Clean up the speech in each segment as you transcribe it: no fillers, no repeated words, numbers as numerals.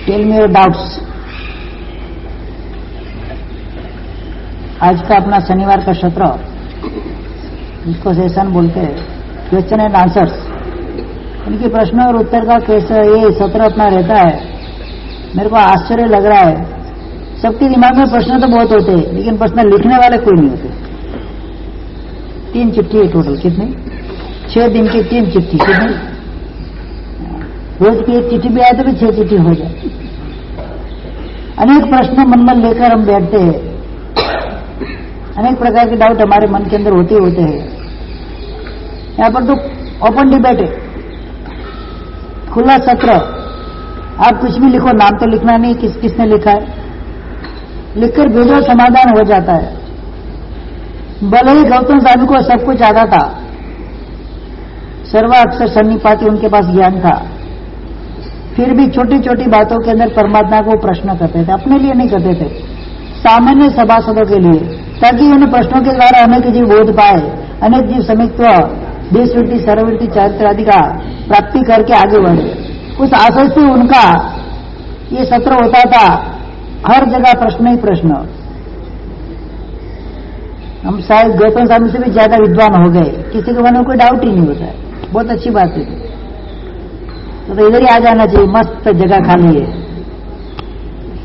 Tell me your doubts. आज का अपना शनिवार का सत्र, जिसको सेशन बोलते हैं, क्वेश्चन एंड आंसर्स, इनके प्रश्न और उत्तर का कैसे ये सत्र अपना रहता है। मेरे को आश्चर्य लग रहा है, सबके दिमाग में प्रश्न तो बहुत होते हैं, लेकिन प्रश्न लिखने वाले कोई नहीं होते। 3 चिट्ठी है टोटल, कितने? 6 दिन की 3 चिट्ठी, कितने? रोज की 1 चिट्ठी भी आए तो भी 6 चिट्ठी हो जाए। अनेक प्रश्न मन में लेकर हम बैठते हैं, अनेक प्रकार के डाउट हमारे मन के अंदर होते हैं। यहाँ पर तो ओपन डिबेट है, खुला सत्र। आप कुछ भी लिखो, नाम तो लिखना नहीं, किसने लिखा है, लिखकर भेजो, समाधान हो जाता है। भले ही गौतम साधु को सब कुछ आता था, सर्वाक्षर सन्निपाती उनके पास ज्ञान था, फिर भी छोटी छोटी बातों के अंदर परमात्मा को प्रश्न करते थे। अपने लिए नहीं करते थे, सामान्य सभासदों के लिए, ताकि उन प्रश्नों के द्वारा अनेक जीव बोध पाए, अनेक जीव समित्व, देशवृत्ति, सर्ववृत्ति, चारित्र आदि का प्राप्ति करके आगे बढ़े। उस आशय से उनका ये सत्र होता था, हर जगह प्रश्न ही प्रश्न। हम शायद गौतम साधु से भी ज्यादा विद्वान हो गए, किसी के मन में कोई डाउट ही नहीं होता है। बहुत अच्छी बात है। तो इधर ही आ जाना चाहिए, मस्त जगह खाली है।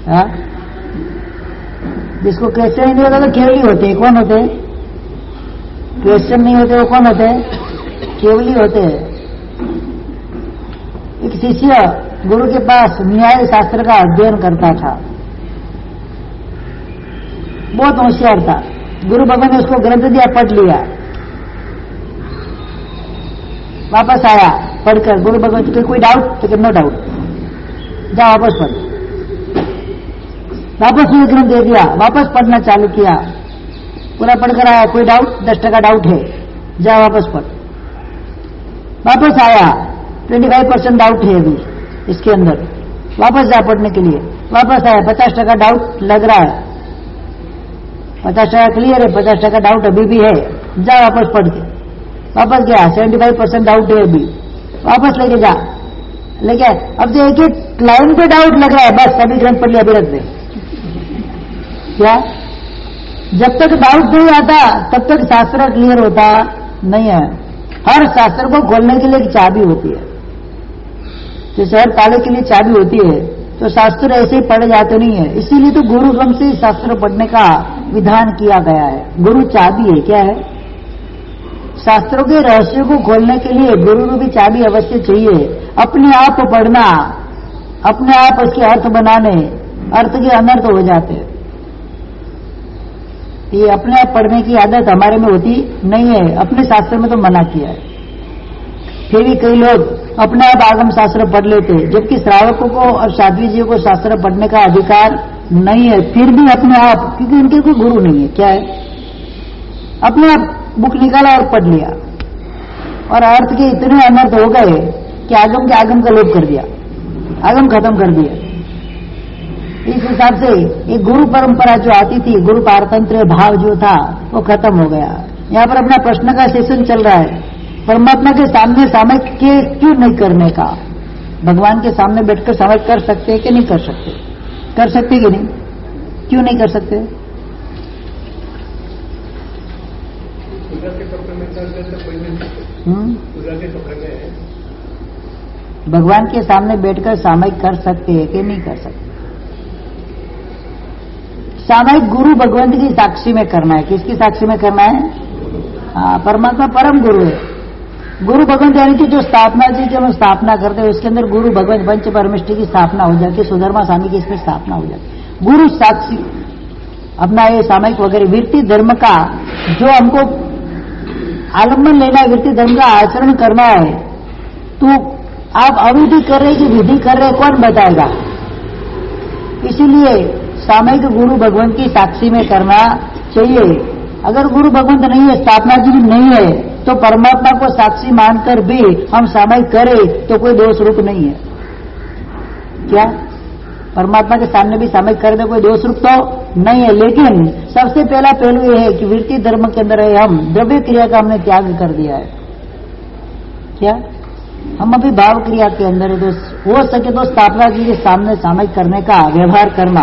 हाँ, जिसको क्वेश्चन नहीं होता तो केवली होते हैं। कौन होते हैं? क्वेश्चन नहीं होते वो कौन होते हैं? केवली होते हैं। एक शिष्य गुरु के पास न्याय शास्त्र का अध्ययन करता था, बहुत होशियार था। गुरु भगवान ने उसको ग्रंथ दिया, पढ़ लिया, वापस आया पढ़कर। गुरु भगवान के कोई डाउट? तो नो डाउट, जा वापस पढ़। वापस ये ग्रंथ दे दिया, वापस पढ़ना चालू किया, पूरा पढ़कर आया, कोई डाउट? 10% डाउट है, जा वापस पढ़। वापस आया, 25% डाउट है अभी इसके अंदर, वापस जा पढ़ने के लिए। वापस आया, 50% डाउट लग रहा है, 50% क्लियर है, 50% डाउट अभी भी है, जा वापस पढ़ के। वापस गया, 75% डाउट है अभी, वापस लेके जा। लेके अब जो एक लाइन पे डाउट लग रहा है, बस अभी ग्रंथ पढ़ लिया, अभी रख दे। क्या? जब तक डाउट नहीं आता तब तक शास्त्र क्लियर होता नहीं है। हर शास्त्र को खोलने के लिए एक चाबी होती है, जैसे हर ताले के लिए चाबी होती है, तो शास्त्र ऐसे ही पढ़े जाते नहीं है। इसीलिए तो गुरु क्रम से शास्त्र पढ़ने का विधान किया गया है। गुरु चाबी है। क्या है? शास्त्रों के रहस्य को खोलने के लिए गुरु को भी चाबी अवश्य चाहिए। अपने आप पढ़ना, अपने आप उसके अर्थ बनाने, अर्थ के अनर्थ हो जाते हैं। ये अपने आप पढ़ने की आदत हमारे में होती नहीं है, अपने शास्त्र में तो मना किया है। फिर भी कई लोग अपने आप आगम शास्त्र पढ़ लेते, जबकि श्रावकों को और साध्वी जी को शास्त्र पढ़ने का अधिकार नहीं है। फिर भी अपने आप, क्योंकि उनके कोई गुरु नहीं है। क्या है? अपने आप बुक निकाला और पढ़ लिया, और अर्थ के इतने अनर्थ हो गए कि आगम के आगम का लोप कर दिया, आगम खत्म कर दिया। इस हिसाब से एक गुरु परंपरा जो आती थी, गुरु पारतंत्र भाव जो था, वो खत्म हो गया। यहाँ पर अपना प्रश्न का सेशन चल रहा है, परमात्मा के सामने सामयिक के क्यों नहीं करने का। भगवान के सामने बैठकर सामयिक कर सकते हैं कि नहीं कर सकते? कर सकते कि नहीं? क्यों नहीं कर सकते? भगवान के सामने बैठकर सामयिक कर सकते हैं कि नहीं कर सकते? सामयिक गुरु भगवंत की साक्षी में करना है। किसकी साक्षी में करना है? हाँ, परमात्मा परम गुरु है। गुरु भगवंत यानी कि जो स्थापना जी जब हम स्थापना करते हैं, उसके अंदर गुरु भगवंत पंच परमिष्टि की स्थापना हो जाती है, सुधर्मा स्वामी की इसमें स्थापना हो जाती है। गुरु साक्षी अपना ये सामयिक वगैरह वृत्ति धर्म का जो हमको आलम्बन लेना है, वृत्ति धर्म का आचरण करना है, तो आप अविधि कर रहे कि विधि कर रहे, कौन बताएगा? इसीलिए सामयिक गुरु भगवंत की साक्षी में करना चाहिए। अगर गुरु भगवंत नहीं है, स्थापना जी भी नहीं है, तो परमात्मा को साक्षी मानकर भी हम सामयिक करें तो कोई दोष रूप नहीं है। क्या? परमात्मा के सामने भी सामयिक कर दे, कोई दोष रूप तो नहीं है। लेकिन सबसे पहला पहलू यह है कि वृत्ति धर्म के अंदर है, हम द्रव्य क्रिया का हमने त्याग कर दिया है। क्या? हम अभी भाव क्रिया के अंदर है, तो हो सके तो स्थापना जी के सामने सामयिक करने का व्यवहार करना।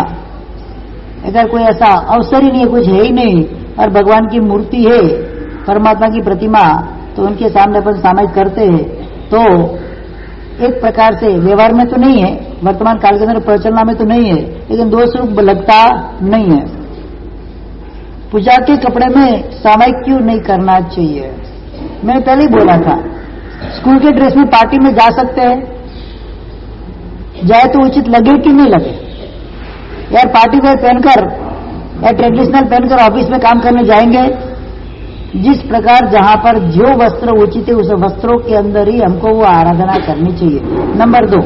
अगर कोई ऐसा अवसर ही नहीं है, कुछ है ही नहीं, और भगवान की मूर्ति है, परमात्मा की प्रतिमा, तो उनके सामने अपन सामयिक करते हैं, तो एक प्रकार से व्यवहार में तो नहीं है, वर्तमान काल के अंदर प्रचलना में तो नहीं है, लेकिन दोष रूप लगता नहीं है। पूजा के कपड़े में सामयिक क्यों नहीं करना चाहिए? मैंने पहले ही बोला था, स्कूल के ड्रेस में पार्टी में जा सकते हैं, जाए तो उचित लगे कि नहीं लगे? यार पार्टी वेयर पहनकर या ट्रेडिशनल पहनकर ऑफिस में काम करने जाएंगे? जिस प्रकार जहां पर जो वस्त्र उचित है उस वस्त्रों के अंदर ही हमको वो आराधना करनी चाहिए। नंबर 2,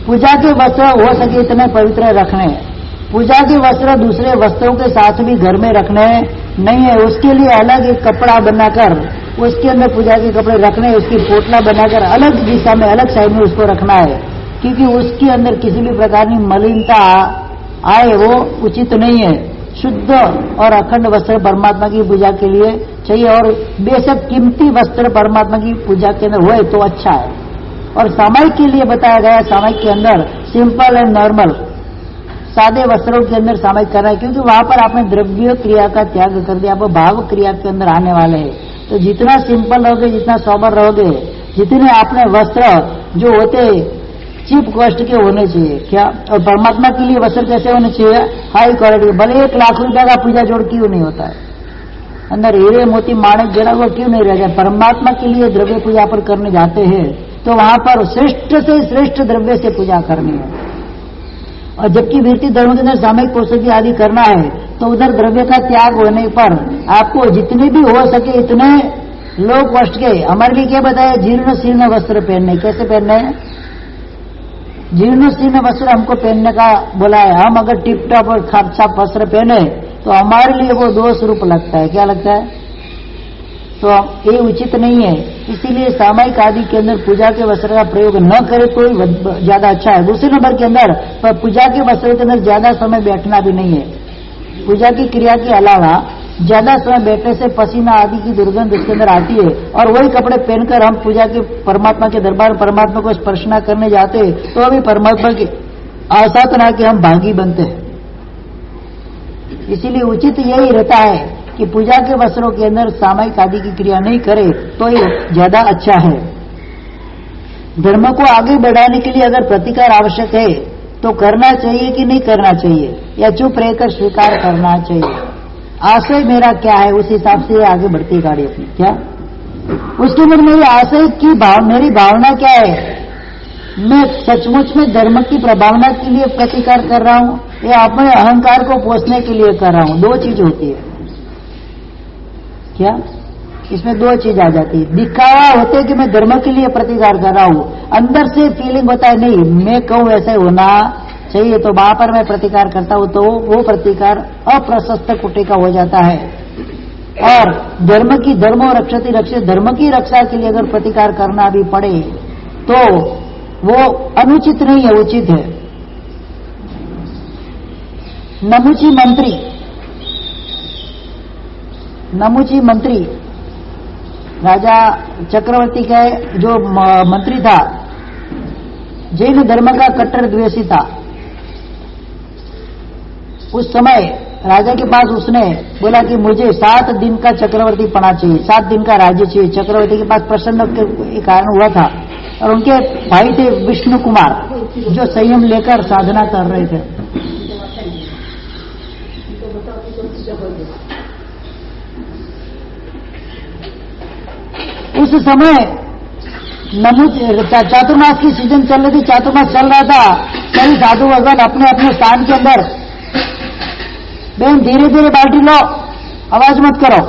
पूजा के वस्त्र हो सके इतने पवित्र रखने। पूजा के वस्त्र दूसरे वस्त्रों के साथ भी घर में रखने नहीं है, उसके लिए अलग एक कपड़ा बनाकर उसके अंदर पूजा के कपड़े रखने, उसकी पोटला बनाकर अलग दिशा में अलग साइड में उसको रखना है, क्योंकि उसके अंदर किसी भी प्रकार की मलिनता आए वो उचित नहीं है। शुद्ध और अखंड वस्त्र परमात्मा की पूजा के लिए चाहिए, और बेशक कीमती वस्त्र परमात्मा की पूजा के अंदर हुए तो अच्छा है। और सामयिक के लिए बताया गया, सामयिक के अंदर सिंपल एंड नॉर्मल सादे वस्त्रों के अंदर सामयिक करना है, क्योंकि वहां पर आपने द्रव्य क्रिया का त्याग कर दिया, आप भाव क्रिया के अंदर आने वाले हैं। तो जितना सिंपल रहोगे, जितना सोबर रहोगे, जितने आपने वस्त्र जो होते चीप कॉस्ट के होने चाहिए क्या, और परमात्मा के लिए वस्त्र कैसे होने चाहिए? High quality. भले 1 लाख रुपया का पूजा जोड़ क्यों नहीं होता है, अंदर हीरे मोती माणिक जड़ा हुआ क्यों नहीं रह जाए? परमात्मा के लिए द्रव्य पूजा पर करने जाते हैं तो वहां पर श्रेष्ठ से श्रेष्ठ द्रव्य से पूजा करनी है। और जबकि वृत्ति धर्म के अंदर सामयिक औषधि आदि करना है तो उधर द्रव्य का त्याग होने पर आपको जितने भी हो सके इतने लो कॉस्ट के, हमारे लिए क्या बताया, जीर्ण शीर्ण वस्त्र पहनने। कैसे पहनने हैं? जीर्ण शीर्ण वस्त्र हमको पहनने का बोला है। हम अगर टिप टॉप और खाप छाप वस्त्र पहने तो हमारे लिए वो दोष रूप लगता है। क्या लगता है? तो ये उचित नहीं है। इसीलिए सामयिक आदि के अंदर पूजा के वस्त्र का प्रयोग न करे तो ज्यादा अच्छा है। दूसरे नंबर के अंदर पूजा के वस्त्र के अंदर ज्यादा समय बैठना भी नहीं है। पूजा की क्रिया के अलावा ज्यादा समय बैठने से पसीना आदि की दुर्गंध इसके अंदर आती है, और वही कपड़े पहनकर हम पूजा के परमात्मा के दरबार परमात्मा को स्पर्शना करने जाते हैं तो अभी परमात्मा की आसाधना के हम भागी बनते हैं। इसीलिए उचित यही रहता है कि पूजा के वस्त्रों के अंदर सामयिक आदि की क्रिया नहीं करे तो ये ज्यादा अच्छा है। धर्म को आगे बढ़ाने के लिए अगर प्रतिकार आवश्यक है तो करना चाहिए कि नहीं करना चाहिए, या चुप रहकर स्वीकार करना चाहिए? आशय मेरा क्या है उस हिसाब से आगे बढ़ती है गाड़ी अपनी। क्या उसके अंदर मेरी आशय की मेरी भावना क्या है? मैं सचमुच में धर्म की प्रभावना के लिए प्रतिकार कर रहा हूं या अपने अहंकार को पोषने के लिए कर रहा हूं? 2 चीज होती है। क्या इसमें 2 चीज आ जाती है। दिखावा होते है कि मैं धर्म के लिए प्रतिकार कर रहा हूं, अंदर से फीलिंग होता है नहीं मैं कहूं ऐसे होना चाहिए तो वहां पर मैं प्रतिकार करता हूं, तो वो प्रतिकार अप्रशस्त कोटि का हो जाता है। और धर्म की धर्मो रक्षति रक्षित, धर्म की रक्षा के लिए अगर प्रतिकार करना भी पड़े तो वो अनुचित नहीं है, उचित है। नमुची मंत्री राजा चक्रवर्ती का जो मंत्री था, जैन धर्म का कट्टर द्वेषी था। उस समय राजा के पास उसने बोला कि मुझे 7 दिन का चक्रवर्ती पना चाहिए, 7 दिन का राज्य चाहिए। चक्रवर्ती के पास प्रसन्न के कारण हुआ था, और उनके भाई थे विष्णु कुमार जो संयम लेकर साधना कर रहे थे। उस समय चातुर्मास की सीजन चल रही थी, चातुर्मास चल रहा था। कई साधु भगवान अपने अपने स्थान के अंदर, बहन धीरे धीरे बाल्टी लो, आवाज मत करो।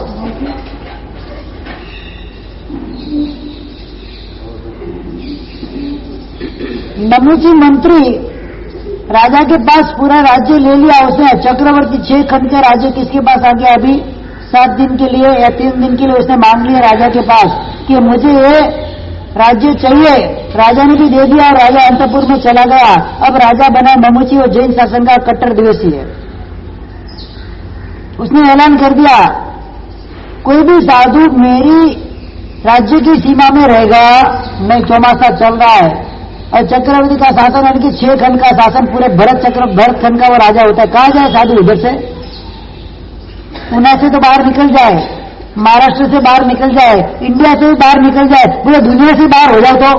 नमुची मंत्री राजा के पास पूरा राज्य ले लिया उसने। चक्रवर्ती 6 खंड का राज्य किसके पास आ गया? अभी 7 दिन के लिए या 3 दिन के लिए उसने मांग लिया राजा के पास कि मुझे ये राज्य चाहिए। राजा ने भी दे दिया और राजा अंतपुर में चला गया। अब राजा बना नमुची और जैन शासन का कट्टर द्वेषी है। उसने ऐलान कर दिया कोई भी साधु मेरी राज्य की सीमा में रहेगा, मैं चौमासा चल रहा है, और चक्रवर्ती का शासन यानी कि 6 खंड का शासन, पूरे भरत खंड का वो राजा होता है। कहां जाए साधु? उधर से पुणे से तो बाहर निकल जाए, महाराष्ट्र से बाहर निकल जाए, इंडिया से भी बाहर निकल जाए, पूरे दुनिया से बाहर हो जाए तो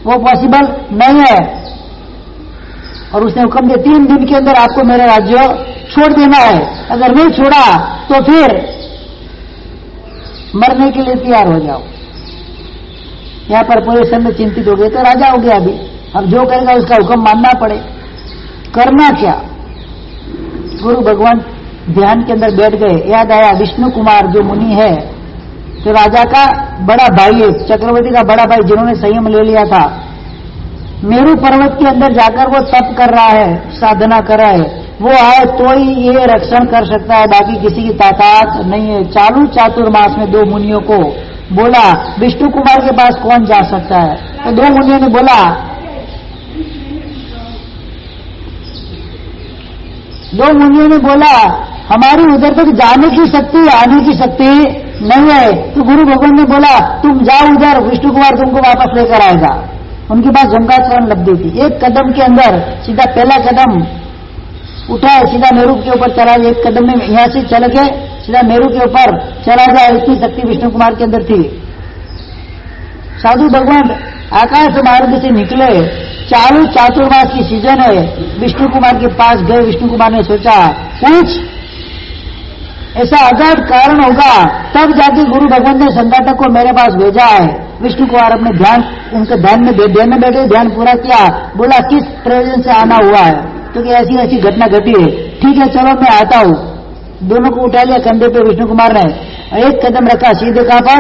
वो पॉसिबल नहीं है। और उसने हुक्म दिया 3 दिन के अंदर आपको मेरा राज्य छोड़ देना है, अगर नहीं छोड़ा तो फिर मरने के लिए तैयार हो जाओ। यहां पर पूरे संघ चिंतित हो गए, तो राजा हो गया अभी, अब जो करेगा उसका हुक्म मानना पड़े। करना क्या? गुरु भगवान ध्यान के अंदर बैठ गए। याद आया विष्णु कुमार जो मुनि है, जो राजा का बड़ा भाई है, चक्रवर्ती का बड़ा भाई, जिन्होंने संयम ले लिया था, मेरू पर्वत के अंदर जाकर वो तप कर रहा है, साधना कर रहा है, वो आए तो ही ये रक्षण कर सकता है, बाकी किसी की ताकत नहीं है। चालू चातुर्मास में 2 मुनियों को बोला विष्णु कुमार के पास कौन जा सकता है, तो 2 मुनियों ने बोला, 2 मुनियों ने बोला हमारी उधर तक जाने की शक्ति, आने की शक्ति नहीं है। तो गुरु भगवान ने बोला तुम जाओ उधर, विष्णु कुमार तुमको वापस लेकर आएगा। उनके पास झंकाचरण लब्धि थी। 1 कदम के अंदर सीधा पहला कदम उठाए, सीधा मेरू के ऊपर चला जाए, 1 कदम में यहां से चल के सीधा मेरू के ऊपर चला जाए, इतनी शक्ति विष्णु कुमार के अंदर थी। साधु भगवान आकाश मार्ग से निकले, चालू चातुर्मास की सीजन है, विष्णु कुमार के पास गए। विष्णु कुमार ने सोचा कुछ ऐसा अगाध कारण होगा, तब जाके गुरु भगवान ने संघातक को मेरे पास भेजा है। विष्णु कुमार अपने ध्यान, उनके ध्यान में बैठे, ध्यान पूरा किया, बोला किस प्रयोजन से आना हुआ है, क्योंकि ऐसी ऐसी घटना घटी है। ठीक है चलो मैं आता हूं। दोनों को उठा लिया कंधे पे विष्णु कुमार ने, 1 कदम रखा सीधे कहां पर,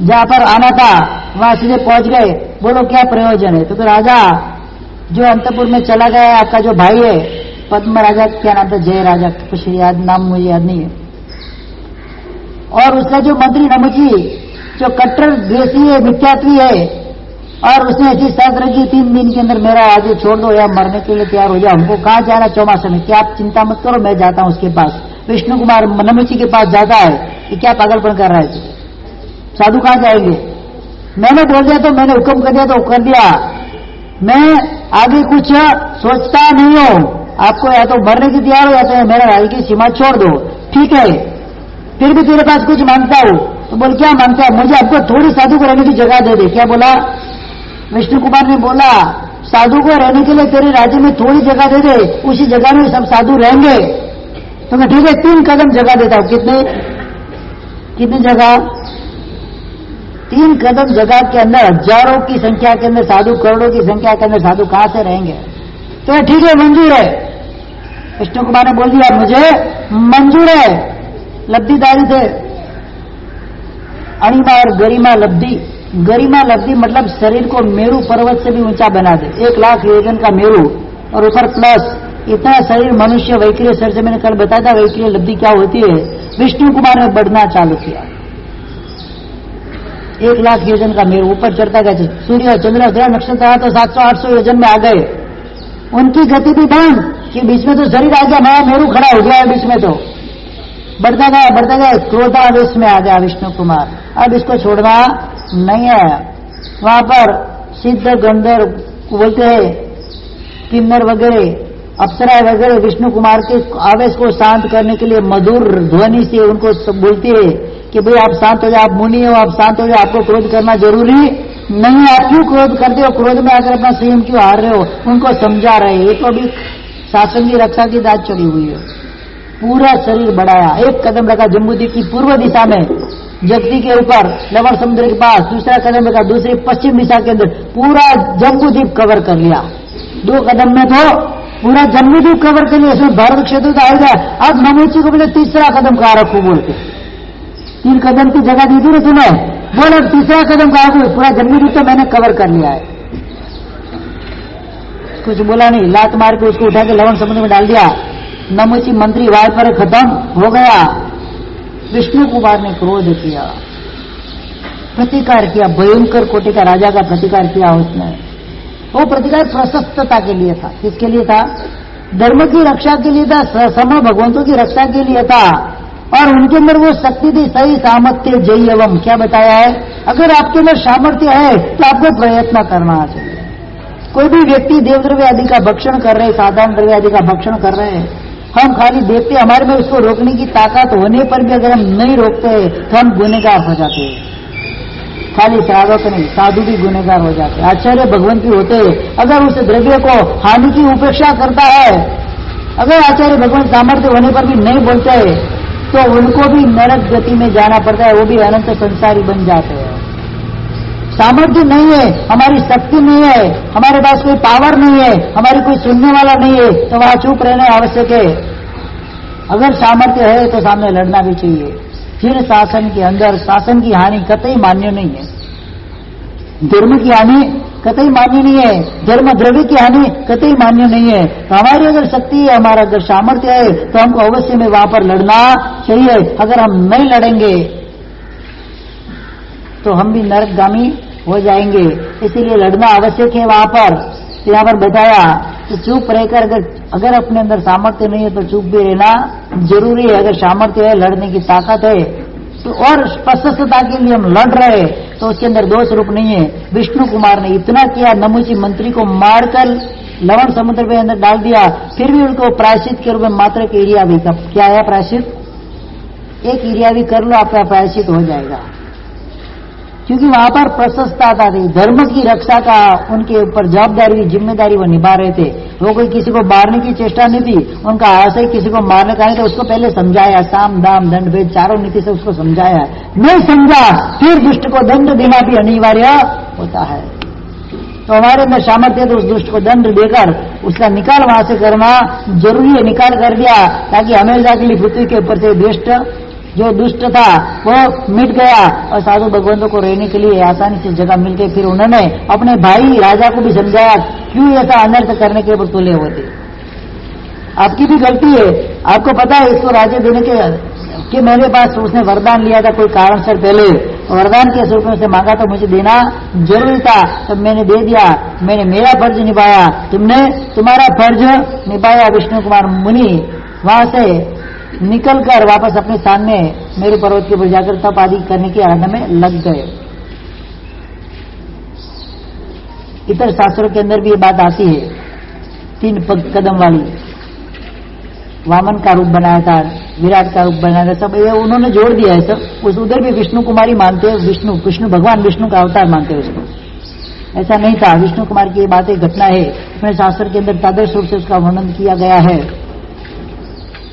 जहां पर आना था वहां सीधे पहुंच गए। बोलो क्या प्रयोजन है? तो फिर राजा जो अंतपुर में चला गया, आपका जो भाई है पद्म राजा, क्या नाम था, जय राजा, कुछ याद, नाम मुझे याद नहीं है, और उसका जो मंत्री नमुची जो कट्टर द्वेषी है, मिथ्यात्वी है, और उसने ऐसी शर्त रखी 3 दिन के अंदर मेरा राज्य छोड़ दो या मरने के लिए तैयार हो जाओ। हमको कहां जाना चौमासा में? क्या आप चिंता मत करो, मैं जाता हूं उसके पास। विष्णु कुमार नमुची के पास जाता है कि क्या पागलपन कर रहा है, साधु कहां जाएंगे? मैंने बोल दिया तो मैंने हुक्म कर दिया तो कर दिया, मैं आगे कुछ सोचता नहीं हूं। आपको या तो मरने की तैयार हो या तो मेरा राज्य की सीमा छोड़ दो। ठीक है, फिर भी तेरे पास कुछ मांगता हूं। तो बोल क्या मांगता है? मुझे आपको थोड़ी साधु को रहने की जगह दे दे। क्या बोला? विष्णु कुमार ने बोला साधु को रहने के लिए तेरे राज्य में थोड़ी जगह दे दे, उसी जगह में सब साधु रहेंगे। तो मैं ठीक है 3 कदम जगह देता हूं। कितनी जगह? 3 कदम जगह के अंदर हजारों की संख्या के अंदर साधु, करोड़ों की संख्या के अंदर साधु कहां से रहेंगे? तो ठीक है मंजूर है। विष्णु कुमार ने बोल दिया मुझे मंजूर है। लब्धिदारी थे अणिमा और गरिमा लब्धि। गरिमा लब्धि मतलब शरीर को मेरू पर्वत से भी ऊंचा बना दे, 1 लाख योजन का मेरू और ऊपर प्लस इतना शरीर मनुष्य। वैक्रिय शरीर से मैंने कल बताया था वैक्रिय लब्धि क्या होती है। विष्णु कुमार ने बढ़ना चालू किया, 1 लाख योजन का मेरू ऊपर चढ़ता गया। सूर्य चंद्र ग्रह नक्षत्र तो 700-800 योजन में आ गए। उनकी गति भी बंद कि बीच में तो शरीर आ गया, नया मेरू खड़ा हो गया है बीच में। तो बढ़ता गया क्रोधावेश में आ गया विष्णु कुमार। अब इसको छोड़ना नहीं है। वहां पर सिद्ध गंधर्व बोलते हैं, किन्नर वगैरह, अप्सरा वगैरह विष्णु कुमार के आवेश को शांत करने के लिए मधुर ध्वनि से उनको बोलती है कि भाई आप शांत हो जाओ, आप मुनि हो, आप शांत हो जाओ, आपको क्रोध करना जरूरी नहीं है। आप क्यों क्रोध करते हो? क्रोध में आकर अपना संयम क्यों हार रहे हो? उनको समझा रहे। ये तो अभी शासन की रक्षा की दाद चढ़ी हुई है। पूरा शरीर बढ़ाया, 1 कदम रखा जम्बूद्वीप की पूर्व दिशा में, जगती के ऊपर लवण समुद्र के पास, दूसरा कदम रखा दूसरी पश्चिम दिशा के अंदर, पूरा जम्बूद्वीप कवर कर लिया। 2 कदम में तो पूरा जम्बूद्वीप कवर कर लिया। इसमें भारत क्षेत्र तो आएगा। अब नमूची को बोले तीसरा कदम कहां रखू बोल के, 3 कदम की जगह दी थी ना तुम्हें, बोले तीसरा कदम कहां रखू? पूरा जम्बूद्वीप तो मैंने कवर कर लिया है। कुछ बोला नहीं, लात मार के उसको उठा के लवण समुद्र में डाल दिया। नमूची मंत्री वाय पर खत्म हो गया। विष्णु कुमार ने क्रोध किया, प्रतिकार किया, भयंकर कोटि का राजा का प्रतिकार किया उसने। वो प्रतिकार प्रशस्तता के लिए था। किसके लिए था? धर्म की रक्षा के लिए था, सम भगवंतों की रक्षा के लिए था। और उनके अंदर वो शक्ति थी, सही सामर्थ्य जय एवं। क्या बताया है? अगर आपके अंदर सामर्थ्य है तो आपको प्रयत्न करना चाहिए। कोई भी व्यक्ति देव द्रव्य आदि का भक्षण कर रहे, साधारण द्रव्य आदि का भक्षण कर रहे हैं, हम खाली देखते, हमारे में उसको रोकने की ताकत होने पर भी अगर हम नहीं रोकते तो हम गुनहगार हो जाते हैं। खाली श्रावक नहीं, साधु भी गुनहगार हो जाते हैं। आचार्य भगवान भी होते हैं, अगर उस द्रव्य को हानि की उपेक्षा करता है, अगर आचार्य भगवान सामर्थ्य होने पर भी नहीं बोलते तो उनको भी नरक गति में जाना पड़ता है, वो भी अनंत संसारी बन जाते हैं। सामर्थ्य नहीं है, हमारी शक्ति नहीं है, हमारे पास कोई पावर नहीं है, हमारी कोई सुनने वाला नहीं है, तो वहां चुप रहना आवश्यक है। अगर सामर्थ्य है तो सामने लड़ना भी चाहिए। फिर शासन के अंदर शासन की हानि कतई मान्य नहीं है, धर्म की हानि कतई मान्य नहीं है, धर्म द्रव्य की हानि कतई मान्य नहीं है। तो हमारी अगर शक्ति है, हमारा अगर सामर्थ्य है तो हमको अवश्य में वहां पर लड़ना चाहिए। अगर हम नहीं लड़ेंगे तो हम भी नरकगामी हो जाएंगे, इसीलिए लड़ना आवश्यक है वहां पर। यहाँ पर बताया तो चुप रहकर अगर अपने अंदर सामर्थ्य नहीं है तो चुप भी रहना जरूरी है। अगर सामर्थ्य है, लड़ने की ताकत है तो, और स्पष्टता के लिए हम लड़ रहे तो उसके अंदर दोष रूप नहीं है। विष्णु कुमार ने इतना किया, नमुची मंत्री को मारकर लवण समुद्र के अंदर डाल दिया, फिर भी उनको प्रायश्चित के रूप में मात्र एक एरिया भी, क्या है प्रायश्चित? एक एरिया भी कर लो, आपका प्रायश्चित हो जाएगा। क्योंकि वहां पर प्रशस्तता थी, धर्म की रक्षा का उनके ऊपर जवाबदारी, जिम्मेदारी वो निभा रहे थे। वो कोई किसी को मारने की चेष्टा नहीं थी, उनका आशय किसी को मारने का नहीं था। उसको पहले समझाया, साम दाम दंड भेद चारों नीति से उसको समझाया, नहीं समझा फिर दुष्ट को दंड देना भी अनिवार्य होता है। तो हमारे अंदर सामर्थ्य तो उस दुष्ट को दंड देकर उसका निकाल वहां से करना जरूरी है। निकाल कर दिया ताकि हमेशा के लिए पृथ्वी के ऊपर से दुष्ट जो दुष्ट था वो मिट गया और साधु भगवंतों को रहने के लिए आसानी से जगह मिल गई। फिर उन्होंने अपने भाई राजा को भी समझाया क्यों ऐसा अनर्थ करने के ऊपर तुले हुए थे। आपकी भी गलती है, आपको पता है इसको राज्य देने के मेरे पास उसने वरदान लिया था कोई कारण से, पहले वरदान के स्वरूप में से मांगा तो मुझे देना जरूरी था, तब मैंने दे दिया, मैंने मेरा फर्ज निभाया, तुमने तुम्हारा फर्ज निभाया। विष्णु कुमार मुनि वहां से निकलकर वापस अपने स्थान में मेरु पर्वत के ऊपर जाकर तप आदि करने की आराधना में लग गए। इतर शास्त्रों के अंदर भी ये बात आती है, 3 कदम वाली, वामन का रूप बनाया था, विराट का रूप बनाया था, सब ये उन्होंने जोड़ दिया है सब। उस उधर भी विष्णु कुमारी मानते हैं, विष्णु भगवान विष्णु का अवतार मानते हैं उसको। ऐसा नहीं था, विष्णु कुमार की ये बातें घटना है, अपने शास्त्र के अंदर तादृश रूप से उसका वर्णन किया गया है।